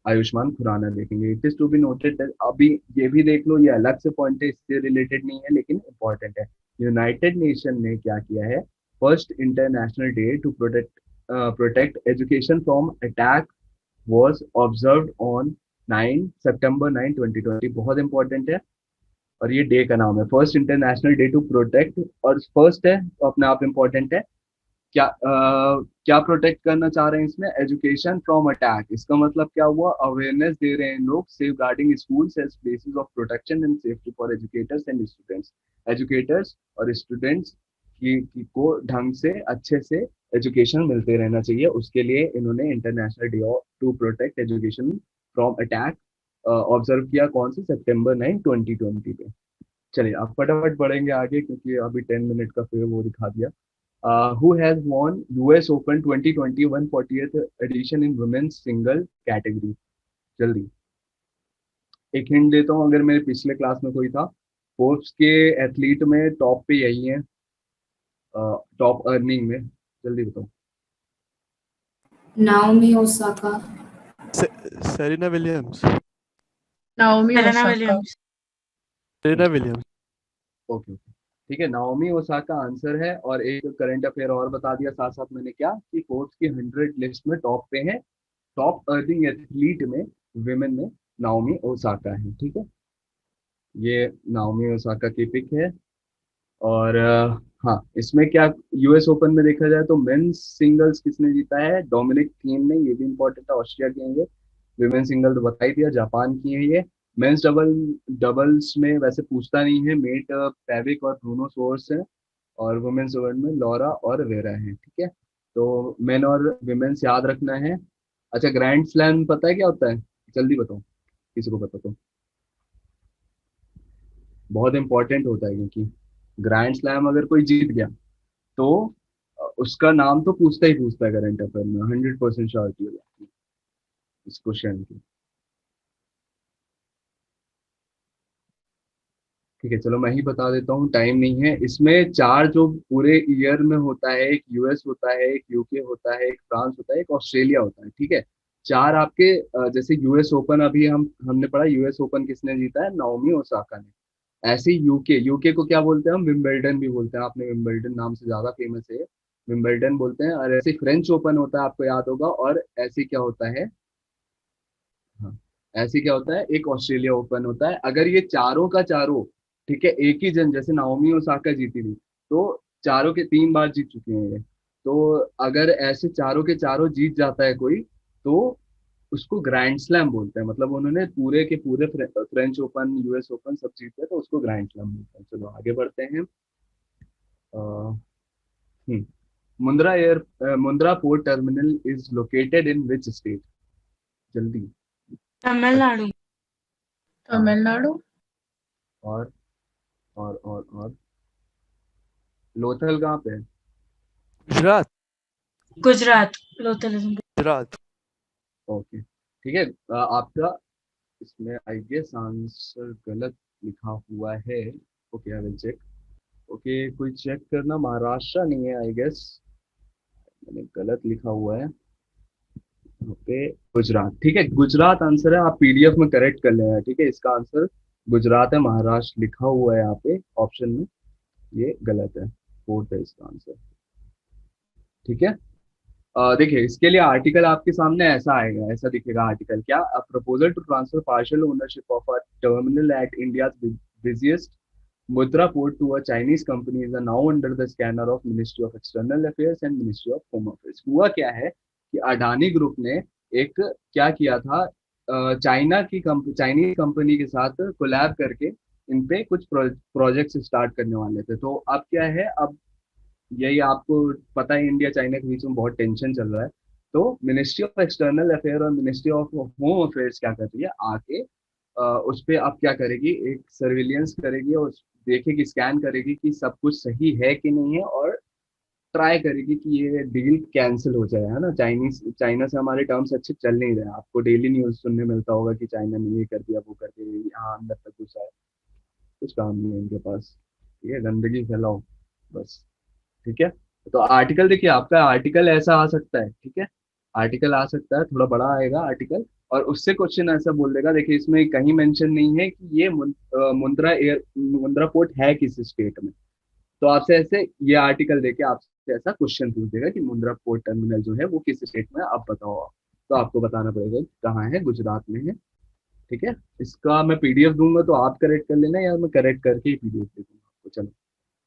आयुष्मान खुराना देखेंगे। It is to be noted. अभी ये भी देख लो, ये अलग से पॉइंट है, इससे रिलेटेड नहीं है लेकिन इंपॉर्टेंट है। यूनाइटेड नेशन ने क्या किया है, first international day to protect education from attack was observed on 9 सितंबर 9 2020। बहुत इंपॉर्टेंट है और ये डे का नाम है first international day to protect. और फर्स्ट है तो अपने आप इंपॉर्टेंट है। क्या प्रोटेक्ट करना चाह रहे हैं इसमें? Education from attack. इसका मतलब क्या हुआ? अवेयरनेस दे रहे हैं लोग, safeguarding schools as places of protection and safety for educators and students. Educators और स्टूडेंट्स की को ढंग से अच्छे से एजुकेशन मिलते रहना चाहिए, उसके लिए इन्होंने international day to protect education from attack observe किया। कौन से? सितंबर 9 2020 पे। चलिए अब फटाफट बढ़ेंगे आगे क्योंकि अभी 10 मिनट का फिर वो दिखा दिया। Who has won US Open 2020 140th edition in women's single category? जल्दी एक हिंट देता हूँ, अगर मेरे पिछले क्लास में कोई था, फोर्ब्स के एथलीट में टॉप पे यही है, टॉप अर्निंग में। जल्दी बताओ।
Naomi Osaka.
Serena Williams.
Naomi
Serena
Osaka.
Williams.
Serena Williams.
Okay okay ठीक है, नाओमी ओसाका आंसर है। और एक करंट अफेयर और बता दिया साथ साथ मैंने, क्या कि फोर्ब्स की 100 लिस्ट में टॉप पे है, टॉप अर्निंग एथलीट में विमेन में नाओमी ओसाका है। ठीक है, ये नाओमी ओसाका की पिक है। और हाँ, इसमें क्या यूएस ओपन में देखा जाए तो मेंस सिंगल्स किसने जीता है? डोमिनिक थीम ने, ये भी इंपॉर्टेंट है, ऑस्ट्रिया की है ये। विमेन सिंगल तो बता ही दिया, जापान की है ये। मेंस डबल्स में वैसे पूछता नहीं है, मेट पेविक और ब्रूनो सोर्स है। और वुमेन्स डबल में लॉरा और वेरा है। ठीक है, तो मेन और विमेन्स याद रखना है। अच्छा, ग्रैंड स्लैम पता है क्या होता है? जल्दी बताओ, किसी को पता तो। बहुत इंपॉर्टेंट होता है क्योंकि ग्रैंड स्लैम अगर कोई जीत गया तो उसका नाम तो पूछता है करंट अफेयर में, 100% श्योरिटी हो जाती है इस क्वेश्चन की। ठीक है, चलो मैं ही बता देता हूँ, टाइम नहीं है। इसमें 4 जो पूरे ईयर में होता है, एक यूएस होता है, एक यूके होता है, एक फ्रांस होता है, एक ऑस्ट्रेलिया होता है। ठीक है, 4 आपके जैसे यूएस ओपन अभी हमने पढ़ा, यूएस ओपन किसने जीता है? नाओमी ओसाका ने। ऐसे यूके, यूके को क्या बोलते हैं हम, विंबलडन भी बोलते हैं, आपने विंबलडन नाम से ज्यादा फेमस है, विंबलडन बोलते हैं। और ऐसे फ्रेंच ओपन होता है, आपको याद होगा। और ऐसे क्या होता है, हाँ, ऐसे क्या होता है, एक ऑस्ट्रेलिया ओपन होता है। अगर ये चारों का चारों, ठीक है, एक ही जन, जैसे नाओमी ओसाका जीती थी, तो चारों के 3 बार जीत चुके हैं ये। तो अगर ऐसे चारों के चारों जीत जाता है कोई, तो उसको ग्रैंड स्लैम बोलते हैं। मतलब उन्होंने पूरे के पूरे फ्रेंच ओपन, यूएस ओपन सब जीते हैं, तो उसको ग्रैंड स्लैम बोलते हैं। चलो आगे बढ़ते हैं। Hmm, Mundra port terminal is located in which state? जल्दी।
तमिलनाडु।
हाँ,
तमिलनाडु।
और और लोथल कहाँ पे है?
गुजरात।
गुजरात। लोथल।
गुजरात।
ओके, ठीक है। आपका इसमें आई गेस आंसर गलत लिखा हुआ है। Okay, I will check. Okay, कोई चेक करना, महाराष्ट्र नहीं है आई गेस, मैंने गलत लिखा हुआ है। ओके, गुजरात, ठीक है, गुजरात आंसर है। आप पीडीएफ में करेक्ट कर लेना, ठीक है। इसका आंसर गुजरात है, महाराष्ट्र लिखा हुआ है यहाँ पे ऑप्शन में, ये गलत है। फोर्थ है इसका आंसर, ठीक है। देखिए, इसके लिए आर्टिकल आपके सामने ऐसा आएगा, ऐसा दिखेगा आर्टिकल क्या, a proposal to transfer partial ownership of a terminal at India busiest Mundra port to a Chinese company is now under the scanner of ministry of external affairs and ministry of home affairs. हुआ क्या है कि Adani group ने एक क्या किया था, Chinese company के साथ कोलैब करके इन पे कुछ प्रोजेक्ट्स स्टार्ट करने वाले थे। तो अब क्या है, अब यही आपको पता है, इंडिया चाइना के बीच में बहुत टेंशन चल रहा है। तो मिनिस्ट्री ऑफ एक्सटर्नल अफेयर और मिनिस्ट्री ऑफ होम अफेयर्स क्या कर रही है, आके उस पे अब क्या करेगी, एक सर्विलियंस करेगी और देखेगी, स्कैन करेगी कि सब कुछ सही है कि नहीं है, और ट्राई करेगी कि ये डील कैंसिल हो जाए, है ना। चाइना से हमारे टर्म्स अच्छे चल नहीं रहे। आपको डेली न्यूज सुनने मिलता होगा कि चाइना ने ये कर दिया, वो कर दिया, यहाँ अंदर तक घुसा है, कुछ काम नहीं है इनके पास। ठीक है, गंदगी फैलाओ बस, ठीक है। तो आर्टिकल देखिए, आपका आर्टिकल ऐसा आ सकता है, ठीक है, आर्टिकल आ सकता है, थोड़ा बड़ा आएगा आर्टिकल, और उससे क्वेश्चन ऐसा बोल देगा। देखिए, इसमें कहीं मेंशन नहीं है कि ये मुंद्रा पोर्ट है किस स्टेट में। तो आपसे ऐसे ये आर्टिकल देके आपसे ऐसा क्वेश्चन पूछ देगा कि मुंद्रा पोर्ट टर्मिनल जो है वो किस स्टेट में है, आप बताओ आप। तो आपको बताना पड़ेगा कि कहाँ है, गुजरात में है, ठीक है। इसका मैं पीडीएफ दूंगा, तो आप करेक्ट कर लेना, या मैं करेक्ट करके ही पीडीएफ दे दूंगा आपको। चलो,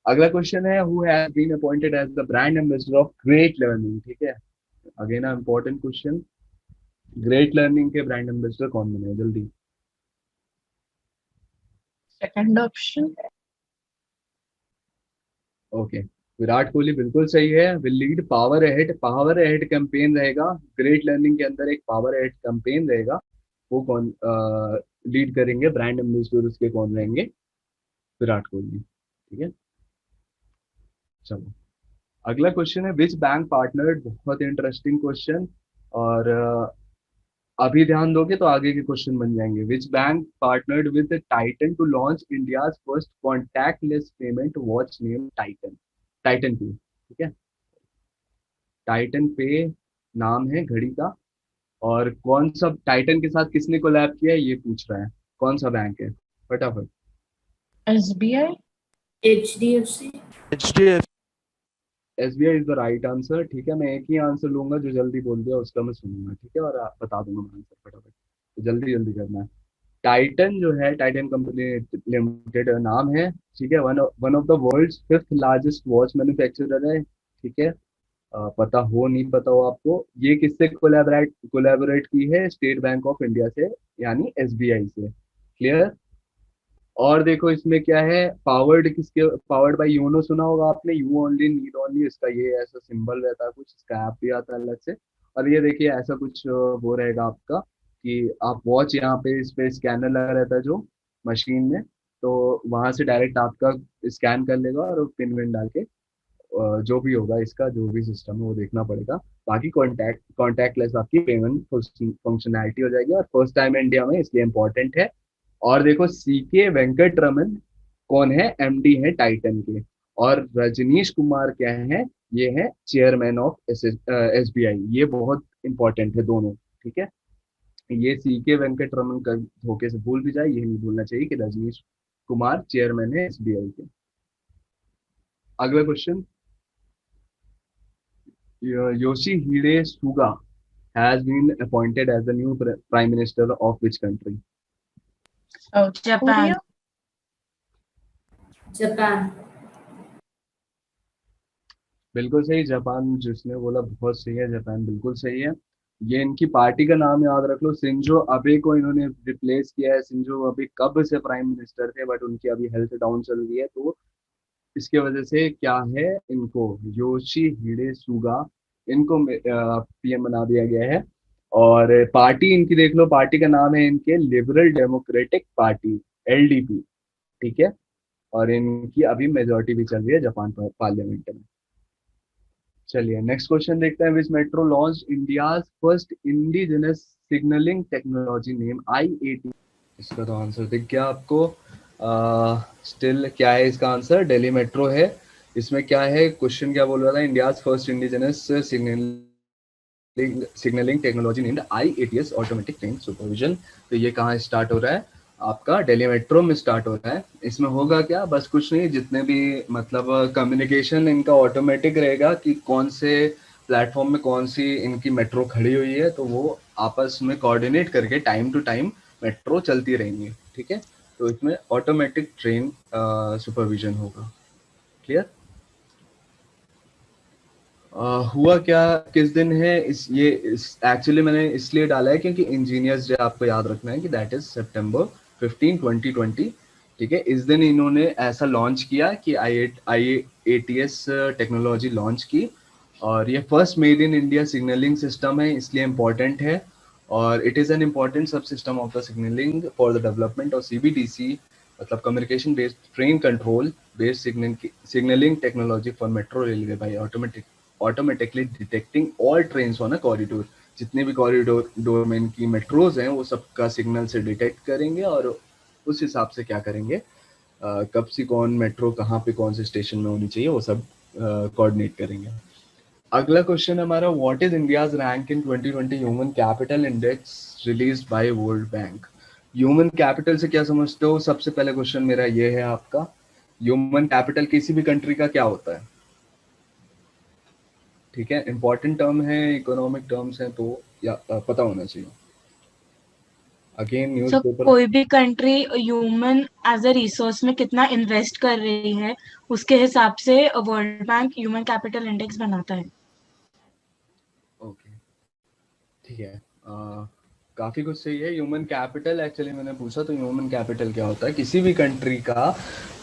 अगला क्वेश्चन है, who has been appointed as the brand ambassador of Great Learning, ठीक है। Again important question, Great Learning के ब्रांड एम्बेसडर कौन बने, जल्दी।
Second option.
Okay, Virat Kohli बिल्कुल सही है। Will lead power ahead campaign रहेगा, ग्रेट लर्निंग के अंदर एक पावर अहेड कैंपेन रहेगा। वो कौन लीड करेंगे, ब्रांड एम्बेसडर उसके कौन रहेंगे, विराट कोहली, ठीक है। चलो, अगला क्वेश्चन है, विच बैंक पार्टनर्ड, बहुत इंटरेस्टिंग क्वेश्चन। और अभी ध्यान दोगे तो आगे के क्वेश्चन बन जाएंगे। Which bank partnered with Titan to launch India's first contactless payment watch name Titan? Titan pay, ठीक है, टाइटन पे नाम है घड़ी का। और कौन सा टाइटन के साथ किसने कोलैब किया है, ये पूछ रहा है, कौन सा बैंक है, फटाफट।
SBI.
HDFC।
HDF।
SBI is the right answer, ठीक है। मैं एक ही आंसर लूंगा, जो जल्दी बोल दिया उसका मैं सुनूंगा, ठीक है, और आप बता दूंगा मैं आंसर फटाफट, तो जल्दी जल्दी करना है। टाइटन जो है, टाइटन कंपनी लिमिटेड नाम है, ठीक है। One of the world's fifth largest watch manufacturer है, ठीक है। पता हो नहीं पता हो आपको, ये किससे कोलैबोरेट की है, स्टेट बैंक ऑफ इंडिया से, यानी एसबीआई से, क्लियर। और देखो इसमें क्या है, पावर्ड बाय यूनो सुना होगा आपने, यू ओनली नीड ओनली, इसका ये ऐसा सिंबल रहता है कुछ, इसका ऐप भी आता है अलग से। और ये देखिए ऐसा कुछ वो रहेगा आपका, कि आप वॉच यहाँ पे, इस पे स्कैनर लगा रहता है जो मशीन में, तो वहां से डायरेक्ट आपका स्कैन कर लेगा, और पिन विन डाल के जो भी होगा, इसका जो भी सिस्टम है वो देखना पड़ेगा। बाकी कॉन्टैक्टलेस आपकी पेमेंट फंक्शनैलिटी हो जाएगी, और फर्स्ट टाइम इंडिया में, इसलिए इंपॉर्टेंट है। और देखो, सीके वेंकट रमन कौन है, एमडी है टाइटन के। और रजनीश कुमार क्या है, ये है चेयरमैन ऑफ एसबीआई। ये बहुत इंपॉर्टेंट है दोनों, ठीक है। ये सीके वेंकट रमन का धोखे से भूल भी जाए, ये नहीं भूलना चाहिए कि रजनीश कुमार चेयरमैन है एसबीआई के। अगला question, Yoshihide Suga has been appointed as the new prime minister of which country?
South
Japan.
Korea.
Japan.
बिल्कुल सही, जापान जिसने बोला बहुत सही है, जापान बिल्कुल सही है। ये इनकी पार्टी का नाम याद रख लो, सिंजो अबे को इन्होंने रिप्लेस किया है। सिंजो अबे कब से प्राइम मिनिस्टर थे, बट उनकी अभी हेल्थ डाउन चल रही है, तो इसके वजह से क्या है, इनको योशिहिडे सुगा इनको पीएम बना दिया गया है। और पार्टी इनकी देख लो, पार्टी का नाम है इनके लिबरल डेमोक्रेटिक पार्टी, एलडीपी। ठीक है, और इनकी अभी मेजोरिटी भी चल रही है जापान पार्लियामेंट में। चलिए नेक्स्ट क्वेश्चन देखते हैं। Which metro launch India's first indigenous signalling technology name IAT? इसका तो आंसर दिख गया आपको। स्टिल क्या है इसका आंसर? दिल्ली मेट्रो है। इसमें क्या है, क्वेश्चन क्या बोल रहा था? India's first indigenous signalling technology named IATS, automatic train supervision. तो ये कहाँ स्टार्ट हो रहा है? आपका दिल्ली मेट्रो में स्टार्ट हो रहा है। इसमें होगा क्या, बस कुछ नहीं, जितने भी मतलब कम्युनिकेशन इनका ऑटोमेटिक रहेगा कि कौन से प्लेटफॉर्म में कौन सी इनकी मेट्रो खड़ी हुई है, तो वो आपस में कोऑर्डिनेट करके टाइम टू टाइम मेट्रो चलती रहेंगी। ठीक है, तो इसमें ऑटोमेटिक ट्रेन सुपरविजन होगा। क्लियर? हुआ क्या, किस दिन है ये एक्चुअली मैंने इसलिए डाला है क्योंकि इंजीनियर्स डे आपको याद रखना है कि दैट इज September 15, 2020। ठीक है, इस दिन इन्होंने ऐसा लॉन्च किया कि IATS टेक्नोलॉजी लॉन्च की, और ये first made in India signalling system है, इसलिए इम्पोर्टेंट है। और इट इज़ एन इम्पॉर्टेंट सब system of the signalling for the development of CBDC, मतलब communication based train control based signalling technology for metro railway by automatically detecting all trains on a corridor. जितने भी corridor में इनकी metros हैं वो सबका signal से डिटेक्ट करेंगे, और उस हिसाब से क्या करेंगे, कब सी कौन मेट्रो कहाँ पे कौन से स्टेशन में होनी चाहिए वो सब कोऑर्डिनेट करेंगे। अगला क्वेश्चन हमारा, what is India's rank in 2020 human capital index released by world Bank? Human capital से क्या समझते हो? सबसे पहले क्वेश्चन मेरा ये है आपका, ह्यूमन कैपिटल किसी भी कंट्री का क्या होता है? ठीक है, इंपॉर्टेंट टर्म है, इकोनॉमिक टर्म्स हैं, तो या पता होना चाहिए। Again
So,
newspaper.
कोई भी country human as a resource में कितना इन्वेस्ट कर रही है उसके हिसाब से World Bank Human capital Index बनाता है।
ओके, ठीक है, काफी कुछ सही है। ह्यूमन कैपिटल एक्चुअली मैंने पूछा, तो ह्यूमन कैपिटल क्या होता है? किसी भी कंट्री का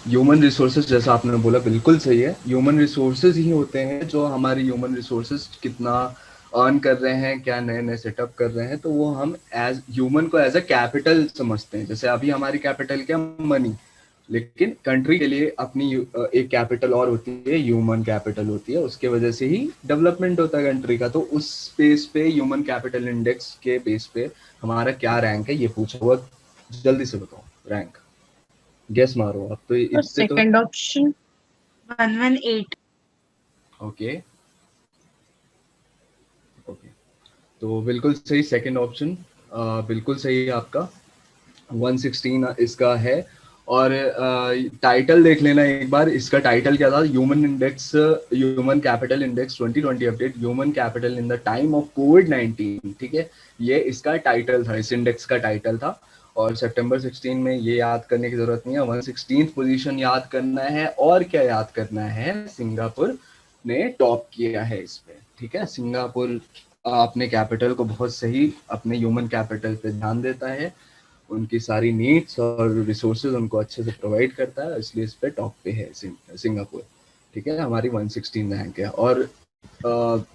ह्यूमन रिसोर्सेज, जैसा आपने बोला बिल्कुल सही है, ह्यूमन रिसोर्सेज ही होते हैं जो हमारे ह्यूमन रिसोर्सेज कितना अर्न कर रहे हैं, क्या नए नए सेटअप कर रहे हैं, तो वो हम एज ह्यूमन को एज अ कैपिटल समझते हैं। जैसे अभी हमारी कैपिटल क्या, मनी, लेकिन कंट्री के लिए अपनी एक कैपिटल और होती है, ह्यूमन कैपिटल होती है, उसके वजह से ही डेवलपमेंट होता है कंट्री का। तो उस बेस पे ह्यूमन कैपिटल इंडेक्स के बेस पे हमारा क्या रैंक है ये पूछा हुआ, जल्दी से बताओ रैंक, गेस मारो आप। तो
The
इससे तो
second option.
118।
ओके ओके, तो बिल्कुल सही, सेकंड ऑप्शन बिल्कुल सही है आपका, 116 इसका है। और टाइटल देख लेना एक बार, इसका टाइटल क्या था, human capital index 2020 update, human capital in the time of COVID. ठीक है, ये इसका टाइटल था, इस इंडेक्स का टाइटल था। और September 16 में ये याद करने की जरूरत नहीं है, 116th पोजीशन याद करना है। और क्या याद करना है, सिंगापुर ने टॉप किया है इस पे। ठीक है, सिंगापुर अपने कैपिटल को बहुत सही, अपने ह्यूमन कैपिटल पे ध्यान देता है, उनकी सारी नीड्स और रिसोर्सेज उनको अच्छे से प्रोवाइड करता है, इसलिए इस पे टॉप पे है सिंगापुर। ठीक है, हमारी 116 रैंक है। और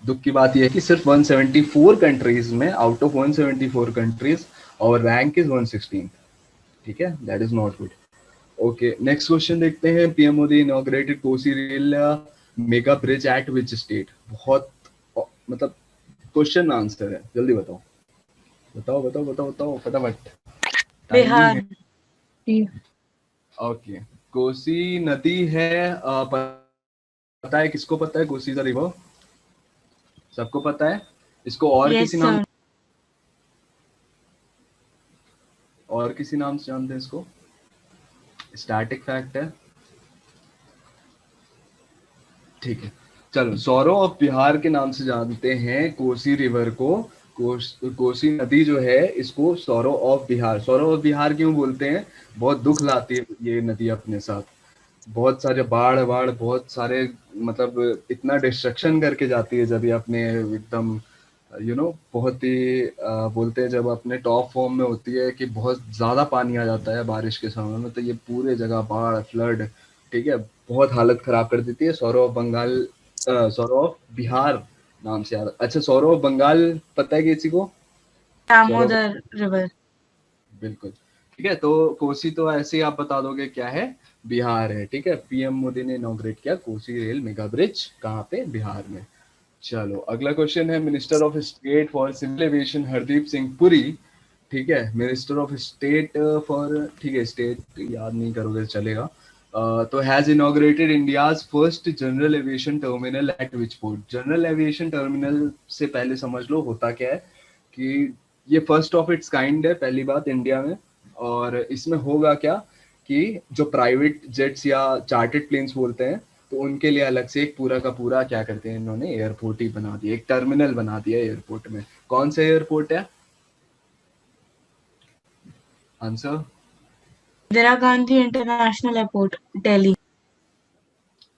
दुख की बात यह है कि सिर्फ 174 कंट्रीज में, आउट ऑफ 174 कंट्रीज, और रैंक इज 116। ठीक है, that is not good. Okay, next question देखते हैं। PM Modi inaugurated Kosi rail mega bridge eight which state? बहुत मतलब क्वेश्चन आंसर है, जल्दी बताओ बताओ बताओ बताओ बताओ फटाफट।
बिहार।
ओके, कोसी नदी है, पता है किसको पता है? कोसी द रिवर सबको पता है, इसको और
यस
किसी नाम,
सर।
और किसी नाम से जानते हैं इसको? स्टैटिक फैक्ट है, ठीक है। चलो, सौरो ऑफ बिहार के नाम से जानते हैं कोसी रिवर को। कोसी नदी जो है इसको sorrow of Bihar, sorrow of Bihar क्यों बोलते हैं? बहुत दुख लाती है ये नदी अपने साथ, बहुत सारे बाढ़ बाढ़, बहुत सारे मतलब इतना डिस्ट्रक्शन करके जाती है जब ये अपने एकदम बहुत ही बोलते हैं जब अपने टॉप फॉर्म में होती है कि बहुत ज्यादा पानी आ जाता है बारिश के समय में, तो ये पूरे जगह बाढ़ फ्लड, ठीक है, बहुत हालत खराब कर देती है। सौरव बंगाल, सौरव बिहार नाम से याद। अच्छा, सौरव बंगाल पता है किसी को?
दामोदर रिवर।
बिल्कुल, ठीक है। तो कोसी तो ऐसे ही आप बता दोगे क्या है, बिहार है, ठीक है। पीएम मोदी ने इनॉग्रेट किया कोसी रेल मेगा ब्रिज, कहाँ पे? बिहार में। चलो, अगला क्वेश्चन है minister of state for civil aviation Hardeep Singh Puri, ठीक है। मिनिस्टर ऑफ स्टेट फॉर, ठीक है, स्टेट याद नहीं करोगे चलेगा। तो has inaugurated India's first general aviation terminal eight which port? General aviation terminal से पहले समझ लो होता क्या है कि ये फर्स्ट ऑफ इट्स काइंड है, पहली बात इंडिया में। और इसमें होगा क्या कि जो प्राइवेट जेट्स या चार्टर्ड प्लेन्स बोलते हैं, तो उनके लिए अलग से एक पूरा का पूरा क्या करते हैं इन्होंने, एयरपोर्ट ही बना दिया, एक टर्मिनल बना दिया एयरपोर्ट में। कौन सा एयरपोर्ट है? Answer?
Indira Gandhi international airport, Delhi.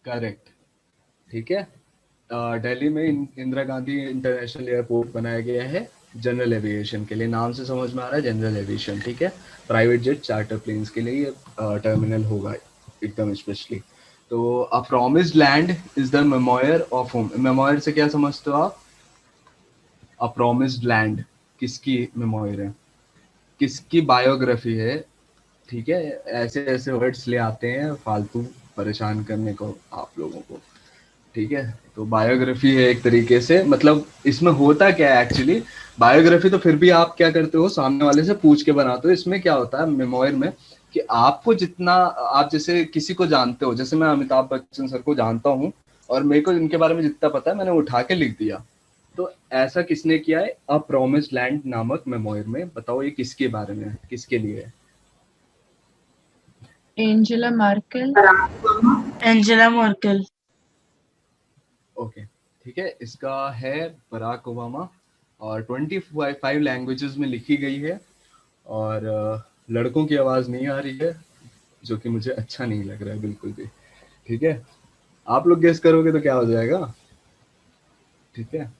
Correct, ठीक है। दिल्ली में इंदिरा गांधी इंटरनेशनल एयरपोर्ट बनाया गया है जनरल एविएशन के लिए। नाम से समझ में आ रहा है जनरल एविएशन, ठीक है। प्राइवेट जेट चार्टर प्लेन्स के लिए ये टर्मिनल होगा एकदम स्पेशली। तो a promised land is the memoir of home. Memoir से क्या समझते हो आप? अ प्रॉमिस्ड लैंड किसकी मेमोयर है, किसकी बायोग्राफी है, ठीक है। ऐसे ऐसे वर्ड्स ले आते हैं फालतू परेशान करने को आप लोगों को, ठीक है। तो बायोग्राफी है एक तरीके से, मतलब इसमें होता क्या है एक्चुअली, बायोग्राफी तो फिर भी आप क्या करते हो, सामने वाले से पूछ के बनाते हो। इसमें क्या होता है मेमोयर में कि आपको जितना, आप जैसे किसी को जानते हो, जैसे मैं अमिताभ बच्चन सर को जानता हूँ और मेरे को इनके बारे में जितना पता है मैंने उठा के लिख दिया। तो ऐसा किसने किया है? अ प्रॉमिस्ड लैंड नामक मेमोयर में। बताओ ये किसके बारे में है, किसके लिए है?
Angela Merkel.
Angela Merkel.
Okay, ठीक है। इसका है बराक ओबामा और 25 लैंग्वेजेस में लिखी गई है। और लड़कों की आवाज नहीं आ रही है, जो कि मुझे अच्छा नहीं लग रहा है बिल्कुल भी, ठीक है। आप लोग गेस करोगे तो क्या हो जाएगा, ठीक है।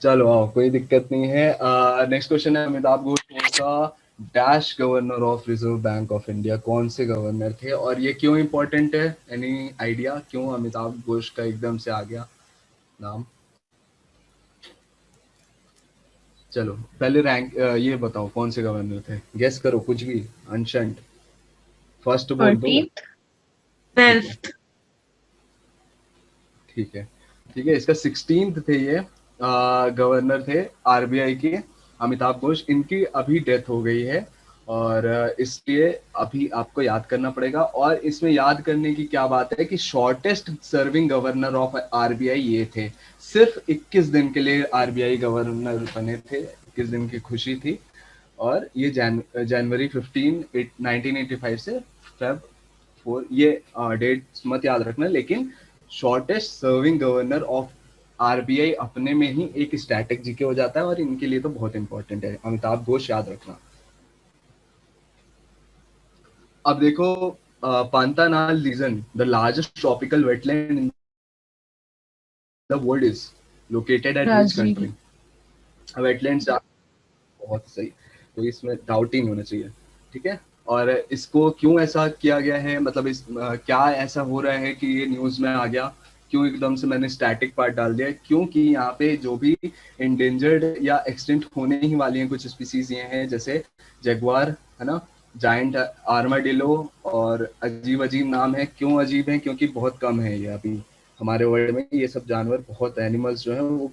चलो आओ, कोई दिक्कत नहीं है। नेक्स्ट क्वेश्चन है अमिताभ घोष कौन सा dash governor of reserve Bank of India? कौन से गवर्नर थे और ये क्यों इंपॉर्टेंट है? एनी आइडिया क्यों अमिताभ घोष का एकदम से आ गया नाम? चलो पहले रैंक ये बताओ कौन से गवर्नर थे, गेस करो कुछ भी, अनशंट फर्स्ट बोल दो।
13th।
12th।
ठीक है, ठीक है। इसका 16th थे ये गवर्नर थे आरबीआई के अमिताभ घोष। इनकी अभी डेथ हो गई है और इसलिए अभी आपको याद करना पड़ेगा। और इसमें याद करने की क्या बात है कि shortest serving governor of RBI ये थे। सिर्फ 21 दिन के लिए आरबीआई गवर्नर बने थे, 21 दिन की खुशी थी। और ये जनवरी 15 1985 से फेब 4, ये डेट मत याद रखना, लेकिन shortest serving governor of RBI अपने में ही एक स्टैटिक जीके हो जाता है और इनके लिए तो बहुत इंपॉर्टेंट है। अमिताभ घोष याद रखना। अब देखो, Pantanal region, the largest tropical wetland in the world is located at which
Brazil.
Country? Wetlands, बहुत सही, तो इसमें डाउट ही नहीं होना चाहिए, ठीक है। और इसको क्यों ऐसा किया गया है, मतलब इस क्या ऐसा हो रहा है कि ये न्यूज में आ गया, क्यों एकदम से मैंने स्टैटिक पार्ट डाल दिया? क्योंकि यहाँ पे जो भी इंडेंजर्ड या एक्सटिंक्ट होने ही वाली हैं कुछ स्पीसीज ये हैं, जैसे जगुआर है ना, जायंट आर्माडिलो, और अजीब अजीब नाम है। क्यों अजीब है? क्योंकि बहुत कम है ये अभी हमारे वर्ल्ड में, ये सब जानवर, बहुत एनिमल्स जो है वो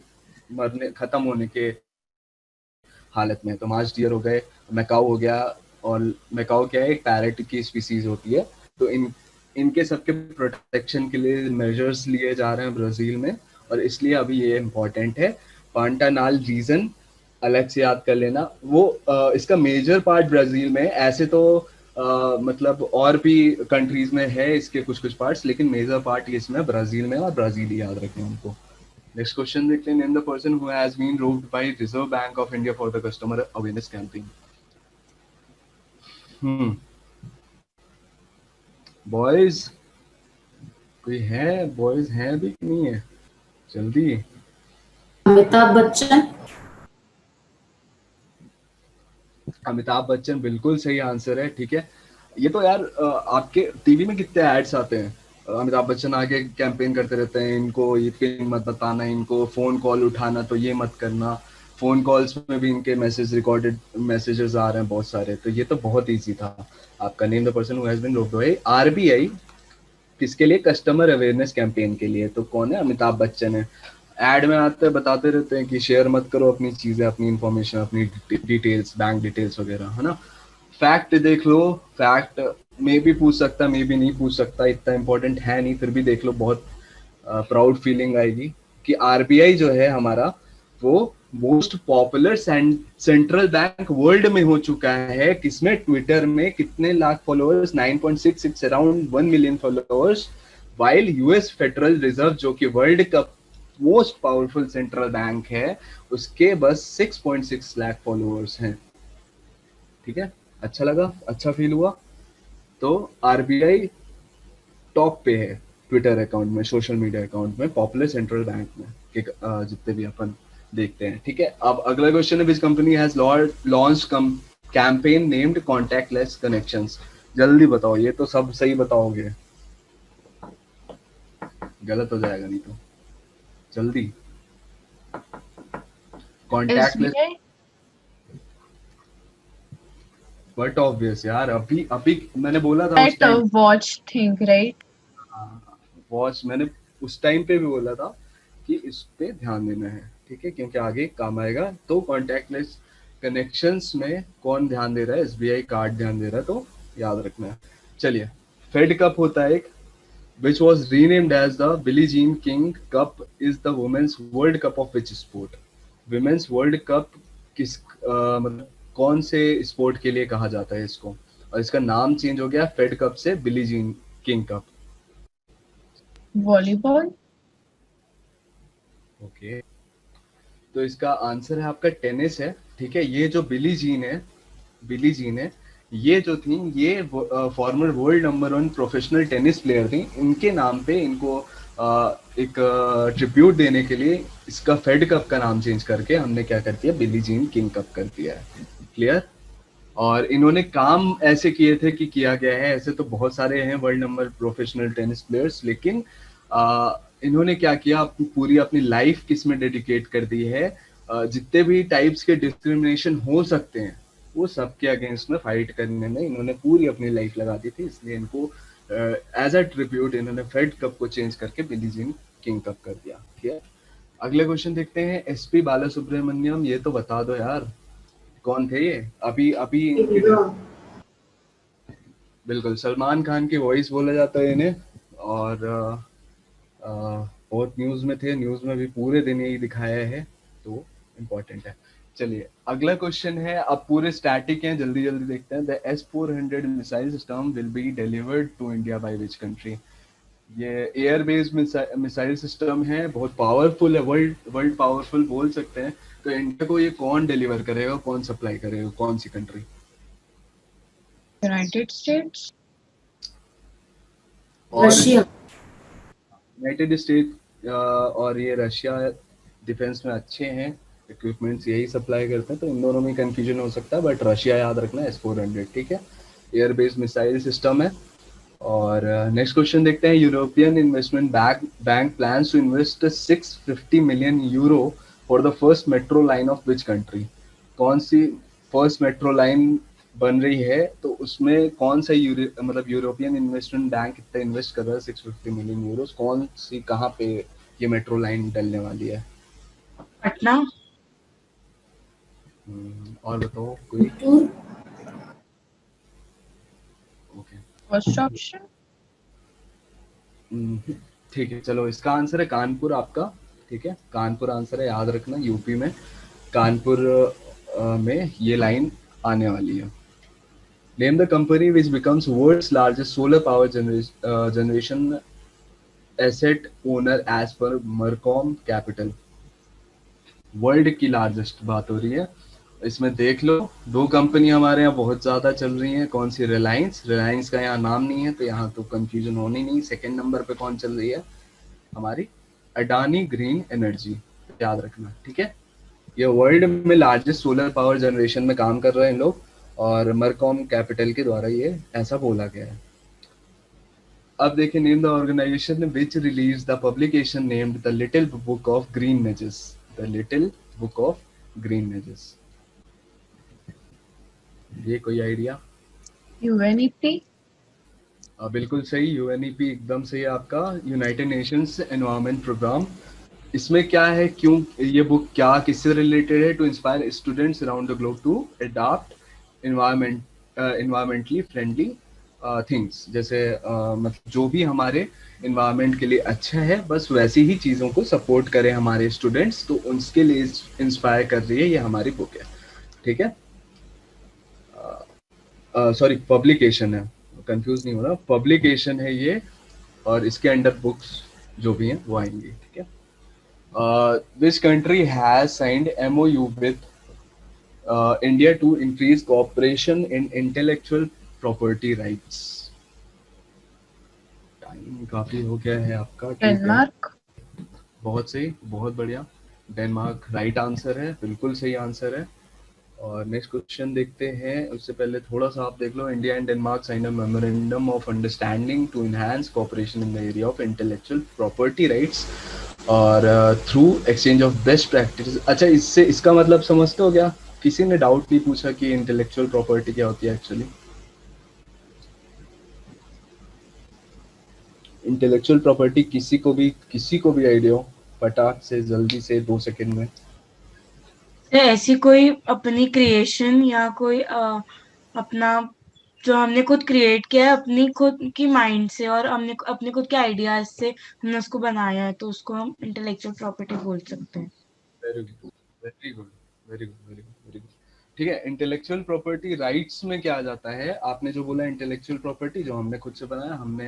मरने, खत्म होने के हालत में। तो मार्च डियर हो गए, मैकाओ हो गया, और मैकाओ क्या है, एक पैरेट की स्पीसीज होती है। तो इनके सबके प्रोटेक्शन के लिए मेजर्स लिए जा रहे हैं ब्राजील में, और इसलिए अभी ये इम्पोर्टेंट है। पांटानाल रीजन अलग से याद कर लेना। वो इसका मेजर पार्ट ब्राजील में, ऐसे तो मतलब और भी कंट्रीज में है इसके कुछ कुछ पार्ट्स, लेकिन मेजर पार्ट इसमें ब्राजील में, और ब्राजील ही याद रखें हमको। नेक्स्ट क्वेश्चन देखते हैं, name the person who has been roped by Reserve Bank of India for the customer awareness campaign. Boys कोई है? बॉयज हैं भी कि नहीं है? जल्दी।
अमिताभ बच्चन।
अमिताभ बच्चन बिल्कुल सही आंसर है, ठीक है। ये तो यार आपके टीवी में कितने एड्स आते हैं, अमिताभ बच्चन आगे कैंपेन करते रहते हैं, इनको ये फिल्म मत बताना, इनको फोन कॉल उठाना तो ये मत करना। फोन कॉल्स में भी इनके मैसेज, रिकॉर्डेड मैसेजेस आ रहे हैं बहुत सारे, तो ये तो बहुत इजी था आपका। Name the person who has been rocked by RBI, किसके लिए? कस्टमर अवेयरनेस कैंपेन के लिए। तो कौन है? अमिताभ बच्चन है। एड में आते बताते रहते हैं कि शेयर मत करो अपनी चीजें, अपनी इंफॉर्मेशन, अपनी डिटेल्स, बैंक डिटेल्स वगैरह, है ना। फैक्ट देख लो, फैक्ट मे भी पूछ सकता, मे भी नहीं पूछ सकता, इतना इंपॉर्टेंट है नहीं, फिर भी देख लो, बहुत प्राउड फीलिंग आएगी कि आरबीआई जो है हमारा वो most popular central bank world में हो चुका है। किसमें? ट्विटर में। कितने lakh followers? 9.66, around 1 million followers. While US federal reserve जो कि वर्ल्ड का मोस्ट पावरफुल सेंट्रल बैंक है, उसके बस 6.6 लाख फॉलोअर्स हैं। ठीक है, अच्छा लगा, अच्छा फील हुआ। तो आरबीआई टॉप पे है ट्विटर अकाउंट में, सोशल मीडिया अकाउंट में, पॉपुलर सेंट्रल बैंक में के जितने भी अपन देखते हैं। ठीक है, अब अगला क्वेश्चन है, which company has launch campaign named contactless connections. जल्दी बताओ, ये तो सब सही बताओगे, गलत हो जाएगा नहीं तो। जल्दी। Contactless,
SBI?
बट ऑब्वियस यार, अभी अभी मैंने बोला था उस
That
time,
watch thing, right?
Watch, मैंने उस टाइम पे भी बोला था कि इस पे ध्यान देना है, ठीक है, क्योंकि आगे काम आएगा। तो कॉन्टैक्टलेस कनेक्शंस में कौन ध्यान दे रहा है? एसबीआई कार्ड ध्यान दे रहा है, तो याद रखना है। चलिए, फेड कप होता है एक, which was renamed as the Billie Jean King Cup, is the women's World Cup of which sport? Women's World Cup किस मतलब कौन से स्पोर्ट के लिए कहा जाता है इसको? और इसका नाम चेंज हो गया फेड कप से Billie Jean King cup.
Volleyball?
Okay, तो इसका आंसर है आपका टेनिस है। ठीक है, ये जो बिली जीन है, ये जो थी, ये farmer world number 1 professional tennis player थी। इनके नाम पे इनको एक ट्रिब्यूट देने के लिए इसका फेड कप का नाम चेंज करके हमने क्या कर दिया? बिली जीन किंग कप कर दिया है। क्लियर? और इन्होंने काम ऐसे किए थे कि किया गया है, ऐसे तो बहुत सारे हैं world number professional tennis players, लेकिन इन्होंने क्या किया, पूरी अपनी लाइफ किसमें डेडिकेट कर दी है। जितने भी टाइप्स के डिस्क्रिमिनेशन हो सकते हैं वो सबके अगेंस्ट में फाइट करने में इन्होंने पूरी अपनी लाइफ लगा दी थी, इसलिए इनको एज अ ट्रिब्यूट इन्होंने फेड कप को चेंज करके बिली जीन किंग कप कर दिया। ठीक है, अगले क्वेश्चन देखते हैं। एसपी बालासुब्रमण्यम, ये तो बता दो यार, कौन थे ये? अभी अभी बिल्कुल सलमान खान की वॉइस बोला जाता है इन्हें, और बहुत न्यूज में थे, न्यूज में भी पूरे दिन यही दिखाया है, तो इम्पोर्टेंट है। चलिए, अगला क्वेश्चन है, अब पूरे स्टैटिक हैं, जल्दी जल्दी देखते हैं। The S-400 missile system will be delivered to India by which country? ये एयर बेस्ड मिसाइल सिस्टम है, बहुत पावरफुल है, वर्ल्ड पावरफुल बोल सकते हैं। तो इंडिया को ये कौन डिलीवर करेगा, कौन सप्लाई करेगा, कौन सी country?
United States?
Russia.
United State और ये रशिया डिफेंस में अच्छे हैं, इक्विपमेंट्स यही सप्लाई करते हैं, तो इन दोनों में कंफ्यूजन हो सकता है, बट रशिया याद रखना है। S-400, ठीक है, एयर बेस्ड मिसाइल सिस्टम है। और नेक्स्ट क्वेश्चन देखते हैं। European investment bank plans to invest 650 million euro for the first metro line of which country? कौन सी फर्स्ट मेट्रो लाइन बन रही है, तो उसमें कौन सा मतलब यूरोपियन इन्वेस्टमेंट बैंक कितना इन्वेस्ट कर रहा है? 650 मिलियन यूरो, कौन सी, कहाँ पे ये मेट्रो लाइन डलने वाली है?
पटना।
और बताओ कोई? Okay,
First option?
ठीक है, चलो, इसका आंसर है कानपुर आपका। ठीक है, कानपुर आंसर है, याद रखना, यूपी में कानपुर में ये लाइन आने वाली है। Name the company which becomes world's largest solar power generation asset owner as per Mercom Capital. World की लार्जेस्ट बात हो रही है इसमें। देख लो दो कंपनी हमारे यहाँ बहुत ज्यादा चल रही हैं। कौन सी? रिलायंस का यहाँ नाम नहीं है तो यहाँ तो कंफ्यूजन होनी नहीं। सेकंड नंबर पे कौन चल रही है? हमारी अडानी ग्रीन एनर्जी, याद रखना, ठीक है। ये वर्ल्ड में लार्जेस्ट सोलर पावर जनरेशन में काम कर रहे हैं लोग, और मरकॉम कैपिटल के द्वारा ये ऐसा बोला गया है। अब देखिए, name the organisation which release the publication named the little book of green nudges. The little book of green nudges, ये कोई आइडिया?
UNEP.
बिल्कुल सही, यूएनईपी एकदम सही है आपका, यूनाइटेड नेशंस एनवायरनमेंट प्रोग्राम। इसमें क्या है, क्यों ये बुक क्या किससे रिलेटेड है? To inspire students around the globe to adopt environmentally friendly things. जैसे मतलब जो भी हमारे एनवायरनमेंट के लिए अच्छा है, बस वैसी ही चीज़ों को सपोर्ट करें हमारे स्टूडेंट्स, तो उसके लिए इंस्पायर कर रही है ये हमारी बुक है, ठीक है। सॉरी, पब्लिकेशन है, कंफ्यूज नहीं होना, पब्लिकेशन है ये, और इसके अंडर बुक्स जो भी हैं वो आएंगी, ठीक है। This country has signed MOU with India to increase cooperation in intellectual property rights. Time काफी हो गया है आपका, ठीक है।
डेनमार्क.
बहुत सही, बहुत बढ़िया, डेनमार्क राइट आंसर है, बिल्कुल सही आंसर है। और नेक्स्ट क्वेश्चन देखते हैं, उससे पहले थोड़ा सा आप देख लो। India and Denmark sign a memorandum of understanding to enhance cooperation in the area of intellectual property rights और through exchange of best practice. अच्छा, इससे इसका मतलब समझते हो क्या? किसी ने डाउट नहीं पूछा कि इंटेलेक्चुअल प्रॉपर्टी क्या होती है एक्चुअली? इंटेलेक्चुअल प्रॉपर्टी किसी को भी आइडिया हो? फटाक से, जल्दी से, 2 सेकंड में।
ऐसी कोई अपनी क्रिएशन या कोई अपना जो हमने खुद क्रिएट किया है अपनी खुद की माइंड से, और हमने अपने खुद के आइडियाज से हमने उसको बनाया है, तो उसको हम इंटेलेक्चुअल प्रॉपर्टी बोल सकते हैं।
Very good, very good, very good, very good, very good, ठीक है। इंटेलेक्चुअल प्रॉपर्टी राइट्स में क्या आ जाता है? आपने जो बोला इंटेलेक्चुअल प्रॉपर्टी, जो हमने खुद से बनाया, हमने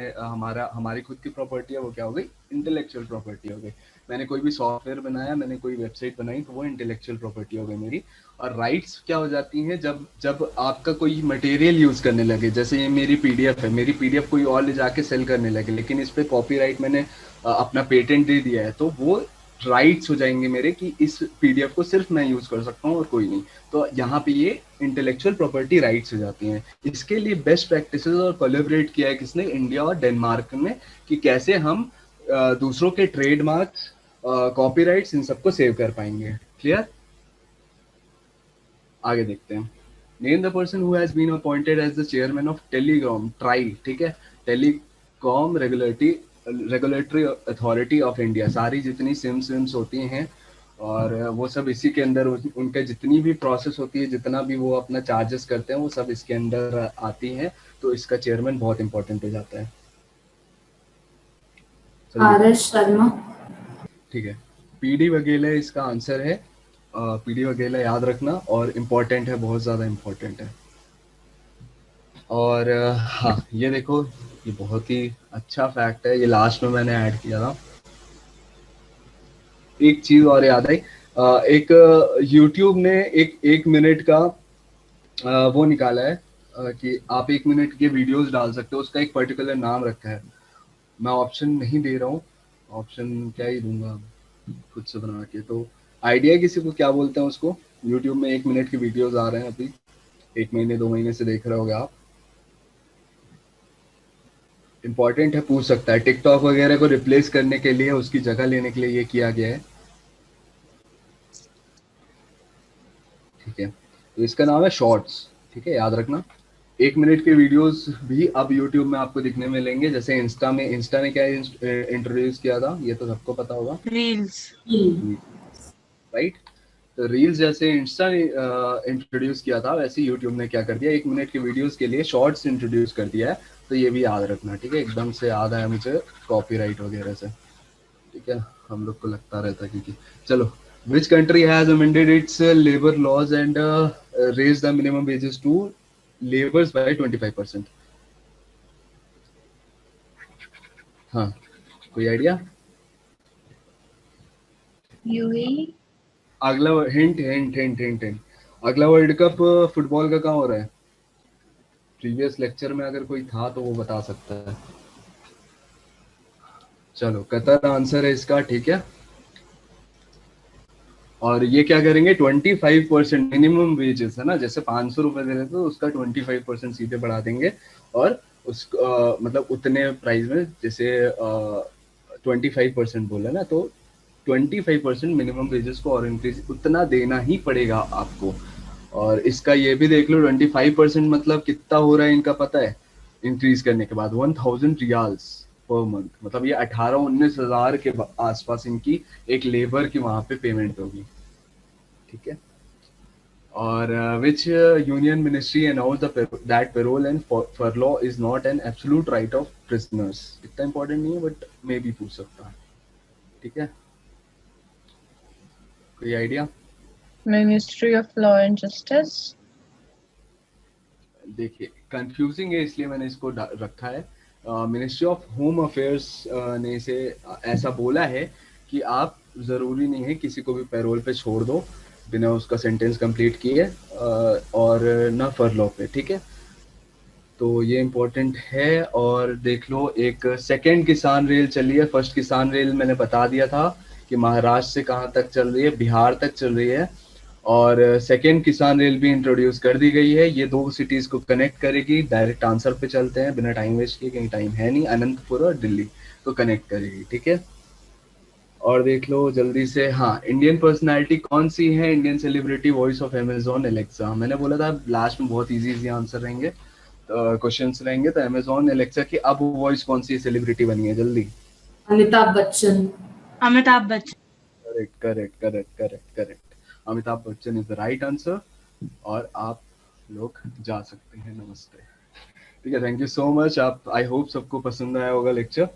हमारी खुद की प्रॉपर्टी है, वो क्या हो गई? इंटेलेक्चुअल प्रॉपर्टी हो गई। मैंने कोई भी सॉफ्टवेयर बनाया, मैंने कोई वेबसाइट बनाई, तो वो इंटेलेक्चुअल प्रॉपर्टी हो गई मेरी। और राइट्स क्या हो जाती हैं? जब आपका कोई मटेरियल यूज करने लगे, जैसे ये मेरी पीडीएफ है, मेरी पीडीएफ कोई और ले जाके सेल करने लगे, लेकिन इस पे कॉपीराइट मैंने अपना पेटेंट दे दिया है, तो वो राइट्स हो जाएंगे मेरे कि इस पीडीएफ को सिर्फ मैं यूज कर सकता हूँ और कोई नहीं। तो यहाँ पे ये इंटेलेक्चुअल प्रॉपर्टी राइट्स हो जाती हैं। इसके लिए बेस्ट प्रैक्टिसेस और कोलैबोरेट किया है किसने? इंडिया और डेनमार्क में, कि कैसे हम दूसरों के ट्रेडमार्क्स, कॉपीराइट्स, इन सबको सेव कर पाएंगे। क्लियर? आगे देखते हैं। Name the person who has been appointed as the chairman of telecom TRAI, ठीक है, telecom regulatory authority of India. सारी जितनी सिम्स होती हैं और वो सब इसी के अंदर, उनका जितनी भी प्रोसेस होती है, जितना भी वो अपना चार्जेस करते हैं, वो सब इसके अंदर आती हैं। तो इसका चेयरमैन बहुत इंपॉर्टेंट हो जाता है।
आर.एस. शर्मा,
ठीक है, पीडी वगेला इसका आंसर है। पीडी वगेला याद रखना, और इम्पोर्टेंट है, बहुत ज़्यादा इम्पोर्टेंट है। और हाँ, ये देखो, ये बहुत ही अच्छा फैक्ट है, ये लास्ट में मैंने ऐड किया था। एक चीज और याद आई, एक YouTube ने एक मिनट का वो निकाला है कि आप 1 मिनट के वीडियोस डाल सकते हो, उसका एक पर्टिकुलर नाम रखा है। मैं ऑप्शन नहीं दे रहा हूँ, ऑप्शन क्या ही दूंगा खुद से बना के। तो आइडिया किसी को क्या बोलते हैं उसको? YouTube में 1 मिनट के वीडियोस आ रहे हैं अभी, 1 महीने 2 महीने से देख रहे होगे आप। इंपॉर्टेंट है, पूछ सकता है। टिकटॉक वगैरह को रिप्लेस करने के लिए, उसकी जगह लेने के लिए ये किया गया है, ठीक है। तो इसका नाम है शॉर्ट्स, ठीक है, याद रखना। 1 मिनट के वीडियोस भी अब YouTube में आपको दिखने मिलेंगे। जैसे इंस्टा ने क्या इंट्रोड्यूस किया था, ये तो सबको पता होगा,
रील्स,
राइट। तो रील्स जैसे इंस्टा ने इंट्रोड्यूस किया था, वैसे YouTube ने क्या कर दिया, 1 मिनट के वीडियोस के लिए शॉर्ट्स इंट्रोड्यूस कर दिया है। तो ये भी याद रखना, ठीक है। एकदम से याद आया मुझे कॉपीराइट वगैरह से, ठीक है, हम लोग को लगता रहता है क्योंकि। चलो, which country has amended its labor laws and raised the minimum wages to labours by 25%। हाँ, कोई आइडिया?
UAE.
अगला hint hint hint hint hint, अगला वर्ल्ड कप फुटबॉल का कहाँ हो रहा है? प्रीवियस लेक्चर में अगर कोई था तो वो बता सकता है। चलो, कतर आंसर है इसका, ठीक है। और ये क्या करेंगे, 25% मिनिमम वेजेस है ना, जैसे 500 रुपए दे रहे थे तो उसका 25% सीधे बढ़ा देंगे, और उस मतलब उतने प्राइस में, जैसे 25% बोला ना, तो 25% मिनिमम वेजेस को और इंक्रीज उतना देना ही पड़ेगा आपको। और इसका ये भी देख लो, 25% मतलब कितना हो रहा है इनका पता है? इंक्रीज करने के बाद 1000 रियाल्स पर मंथ, मतलब ये 18-19 हजार के आसपास इनकी एक लेबर की वहां पे पेमेंट होगी, ठीक है। और which union ministry announce that parole and furlough is not an absolute right of prisoners. इतना इंपॉर्टेंट नहीं है बट मे भी पूछ सकता है, ठीक है। कोई idea?
Ministry of Law and Justice.
देखिए, कंफ्यूजिंग है इसलिए मैंने इसको रखा है। मिनिस्ट्री ऑफ होम अफेयर्स ने इसे ऐसा बोला है कि आप जरूरी नहीं है किसी को भी पैरोल पे छोड़ दो बिना उसका सेंटेंस कंप्लीट किए, और ना फरलॉ पे, ठीक है। तो ये इम्पोर्टेंट है। और देख लो, एक सेकंड किसान रेल चली है। फर्स्ट किसान रेल मैंने बता दिया था कि महाराष्ट्र से कहाँ तक चल रही है, बिहार तक चल रही है। और सेकंड किसान रेल भी इंट्रोड्यूस कर दी गई है, ये 2 सिटीज को कनेक्ट करेगी। डायरेक्ट आंसर पे चलते हैं बिना टाइम वेस्ट किए, कहीं टाइम है नहीं। अनंतपुर और दिल्ली को कनेक्ट करेगी, ठीक है। और देख लो जल्दी से, हाँ, इंडियन पर्सनालिटी कौन सी है Indian celebrity voice of Amazon Alexa? मैंने बोला था लास्ट में बहुत इजी इजी आंसर रहेंगे, क्वेश्चंस रहेंगे। तो अमेजोन एलेक्सा की अब वॉइस कौन सी सेलिब्रिटी बनी है, जल्दी?
Amitabh Bachchan.
Amitabh Bachchan.
Correct correct correct correct correct, Amitabh Bachchan is the right answer. और आप लोग जा सकते हैं, नमस्ते। ठीक है, थैंक यू सो मच। आप, आई होप सबको पसंद आया होगा लेक्चर।